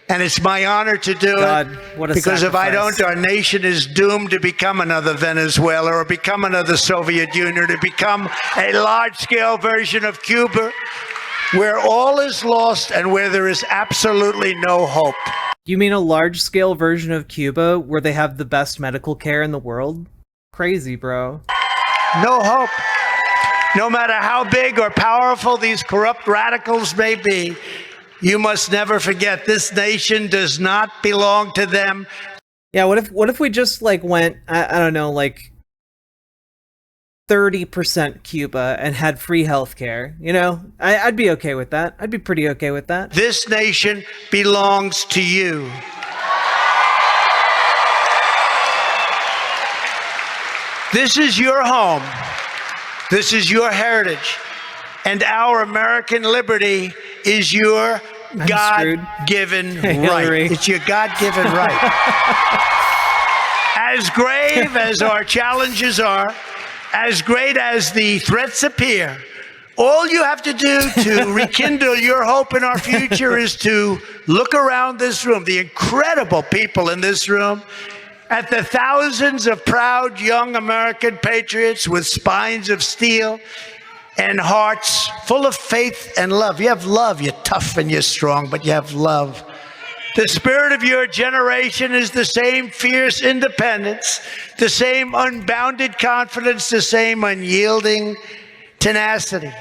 And it's my honor to do God, it, what a because if I sacrifice. don't, our nation is doomed to become another Venezuela or become another Soviet Union, to become a large-scale version of Cuba, where all is lost and where there is absolutely no hope. You mean a large-scale version of Cuba where they have the best medical care in the world? Crazy, bro. No hope. No matter how big or powerful these corrupt radicals may be, you must never forget, this nation does not belong to them. Yeah, what if we just like went, I don't know, like 30% Cuba and had free healthcare? You know, I'd be okay with that. I'd be pretty okay with that. This nation belongs to you. This is your home. This is your heritage. And our American liberty is your God-given right. It's your God-given right. As grave as our challenges are, as great as the threats appear, all you have to do to rekindle your hope in our future is to look around this room, the incredible people in this room, at the thousands of proud young American patriots with spines of steel and hearts full of faith and love. You have love. You're tough and you're strong, but you have love. The spirit of your generation is the same fierce independence, the same unbounded confidence, the same unyielding tenacity,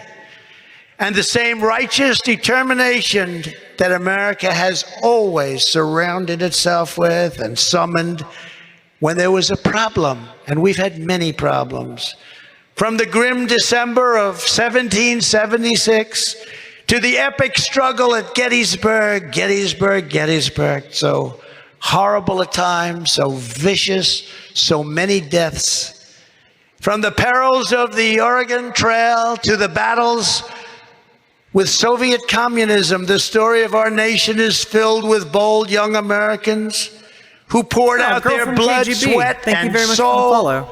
and the same righteous determination that America has always surrounded itself with and summoned when there was a problem. And we've had many problems. From the grim December of 1776 to the epic struggle at Gettysburg. So horrible at times, so vicious, so many deaths. From the perils of the Oregon Trail to the battles with Soviet communism, the story of our nation is filled with bold young Americans who poured out their blood, sweat, and soul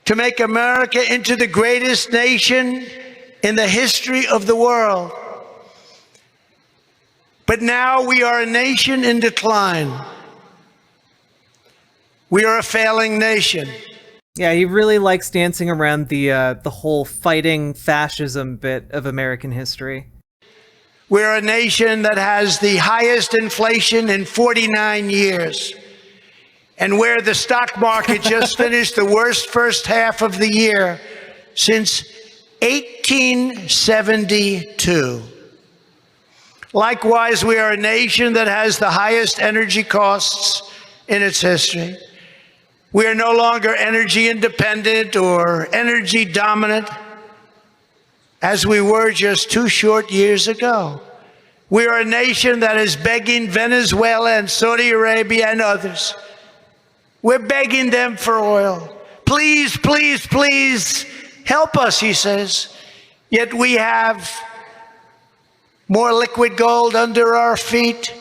to make America into the greatest nation in the history of the world. But now we are a nation in decline. We are a failing nation. Yeah, he really likes dancing around the whole fighting fascism bit of American history. We're a nation that has the highest inflation in 49 years. And where the stock market just finished the worst first half of the year since 1872. Likewise, we are a nation that has the highest energy costs in its history. We are no longer energy independent or energy dominant as we were just 2 short years ago. We are a nation that is begging Venezuela and Saudi Arabia and others. We're begging them for oil. Please, please, please help us, he says. Yet we have more liquid gold under our feet.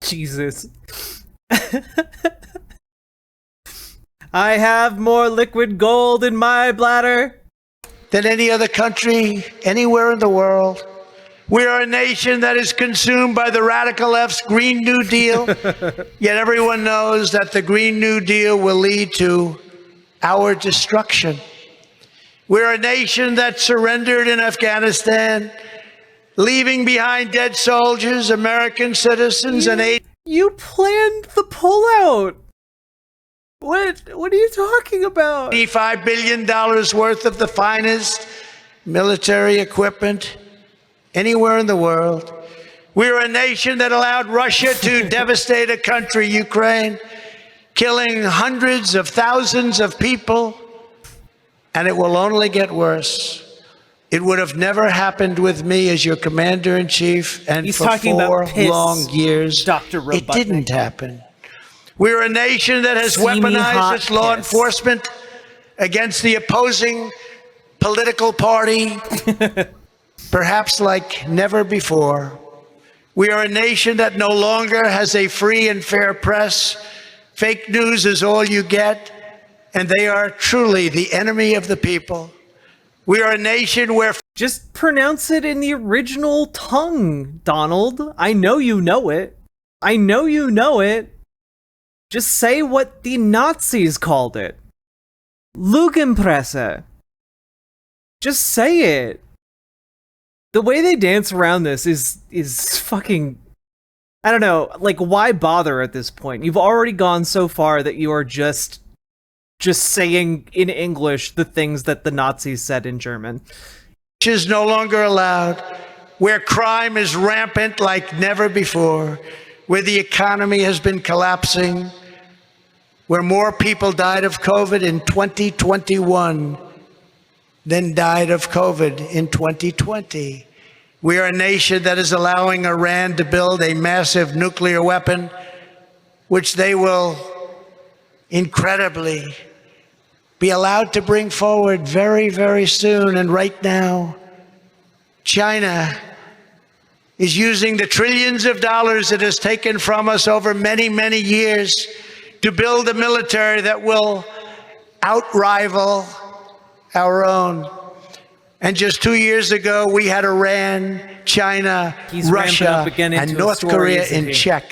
Jesus. I have more liquid gold in my bladder than any other country anywhere in the world. We are a nation that is consumed by the radical left's Green New Deal, yet everyone knows that the Green New Deal will lead to our destruction. We're a nation that surrendered in Afghanistan, leaving behind dead soldiers, American citizens, and aid. You planned the pullout. What are you talking about? $85 billion worth of the finest military equipment anywhere in the world. We're a nation that allowed Russia to devastate a country, Ukraine, killing hundreds of thousands of people, and it will only get worse. It would have never happened with me as your commander-in-chief, and He's for 4 long years, Dr. it didn't happen. We're a nation that has weaponized its law enforcement against the opposing political party, perhaps like never before. We are a nation that no longer has a free and fair press. Fake news is all you get, and they are truly the enemy of the people. We are a nation where Just pronounce it in the original tongue, Donald. I know you know it. I know you know it. Just say what the Nazis called it. Lügenpresse. Just say it. The way they dance around this is fucking... I don't know, like, why bother at this point? You've already gone so far that you are just saying in English the things that the Nazis said in German. Is no longer allowed, where crime is rampant like never before, where the economy has been collapsing, where more people died of COVID in 2021 than died of COVID in 2020. We are a nation that is allowing Iran to build a massive nuclear weapon, which they will incredibly be allowed to bring forward very, very soon. And right now, China is using the trillions of dollars it has taken from us over many, many years to build a military that will outrival our own. And just 2 years ago, we had Iran, China, Russia, and North Korea in check.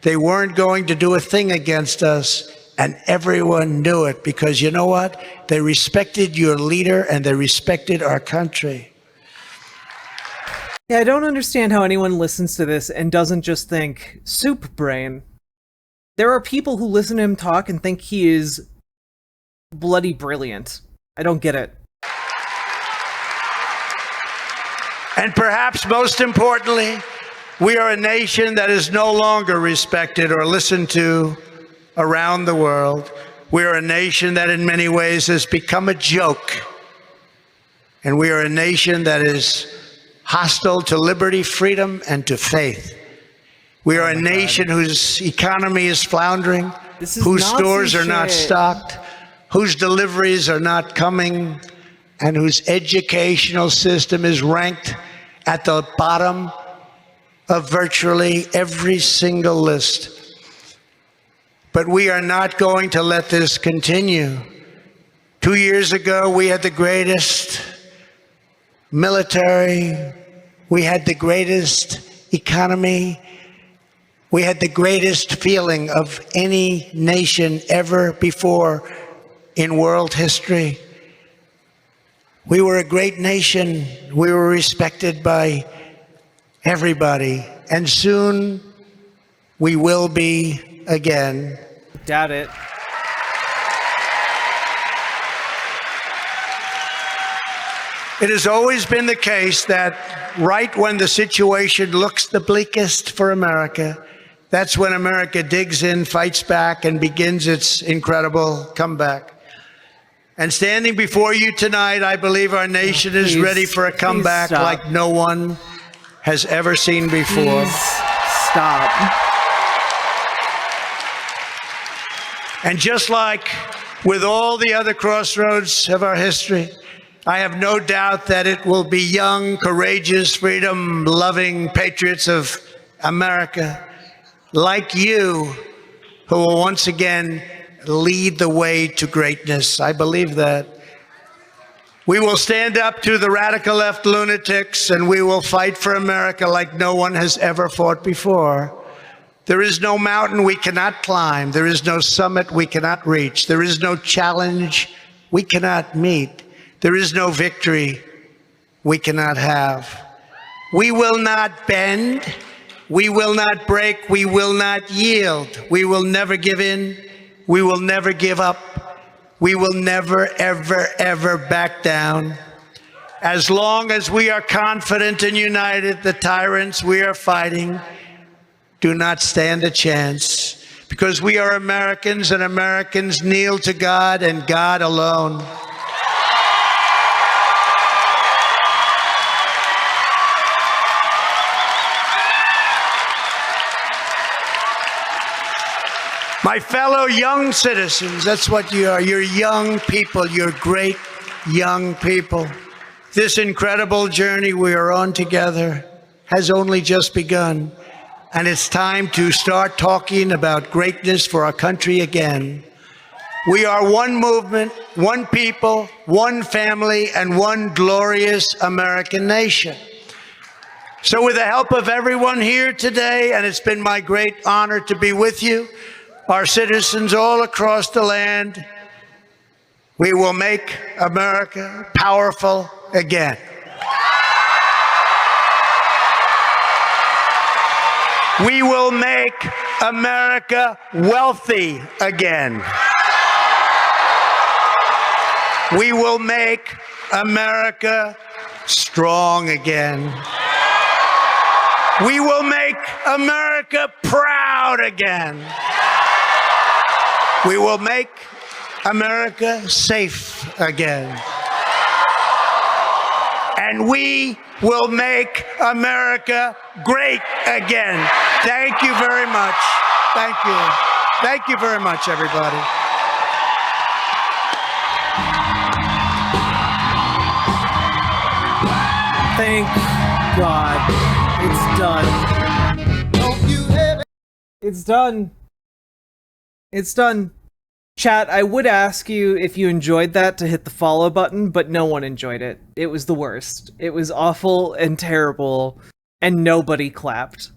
They weren't going to do a thing against us. And everyone knew it, because you know what? They respected your leader and they respected our country. Yeah, I don't understand how anyone listens to this and doesn't just think, soup brain. There are people who listen to him talk and think he is bloody brilliant. I don't get it. And perhaps most importantly, we are a nation that is no longer respected or listened to around the world. We are a nation that in many ways has become a joke. And we are a nation that is hostile to liberty, freedom, and to faith. We are a nation whose economy is floundering, whose stores are not stocked, whose deliveries are not coming, and whose educational system is ranked at the bottom of virtually every single list. But we are not going to let this continue. 2 years ago, we had the greatest military, we had the greatest economy, we had the greatest feeling of any nation ever before in world history. We were a great nation. We were respected by everybody. And soon we will be again. Doubt it. It has always been the case that right when the situation looks the bleakest for America, that's when America digs in, fights back, and begins its incredible comeback. And standing before you tonight, I believe our nation is ready for a comeback like no one has ever seen before. Please stop. And just like with all the other crossroads of our history, I have no doubt that it will be young, courageous, freedom-loving patriots of America like you who will once again lead the way to greatness. I believe that. We will stand up to the radical left lunatics, and we will fight for America like no one has ever fought before. There is no mountain we cannot climb. There is no summit we cannot reach. There is no challenge we cannot meet. There is no victory we cannot have. We will not bend. We will not break. We will not yield. We will never give in. We will never give up. We will never, ever, ever back down. As long as we are confident and united, the tyrants we are fighting do not stand a chance, because we are Americans, and Americans kneel to God and God alone. My fellow young citizens, that's what you are. You're young people. You're great young people. This incredible journey we are on together has only just begun. And it's time to start talking about greatness for our country again. We are one movement, one people, one family, and one glorious American nation. So with the help of everyone here today, and it's been my great honor to be with you, our citizens all across the land, we will make America powerful again. We will make America wealthy again. We will make America strong again. We will make America proud again. We will make America safe again. And we will make America great again. Thank you very much. Thank you. Thank you very much, everybody. Thank God. It's done. It's done. It's done. Chat, I would ask you if you enjoyed that to hit the follow button, but no one enjoyed it. It was the worst. It was awful and terrible, and nobody clapped.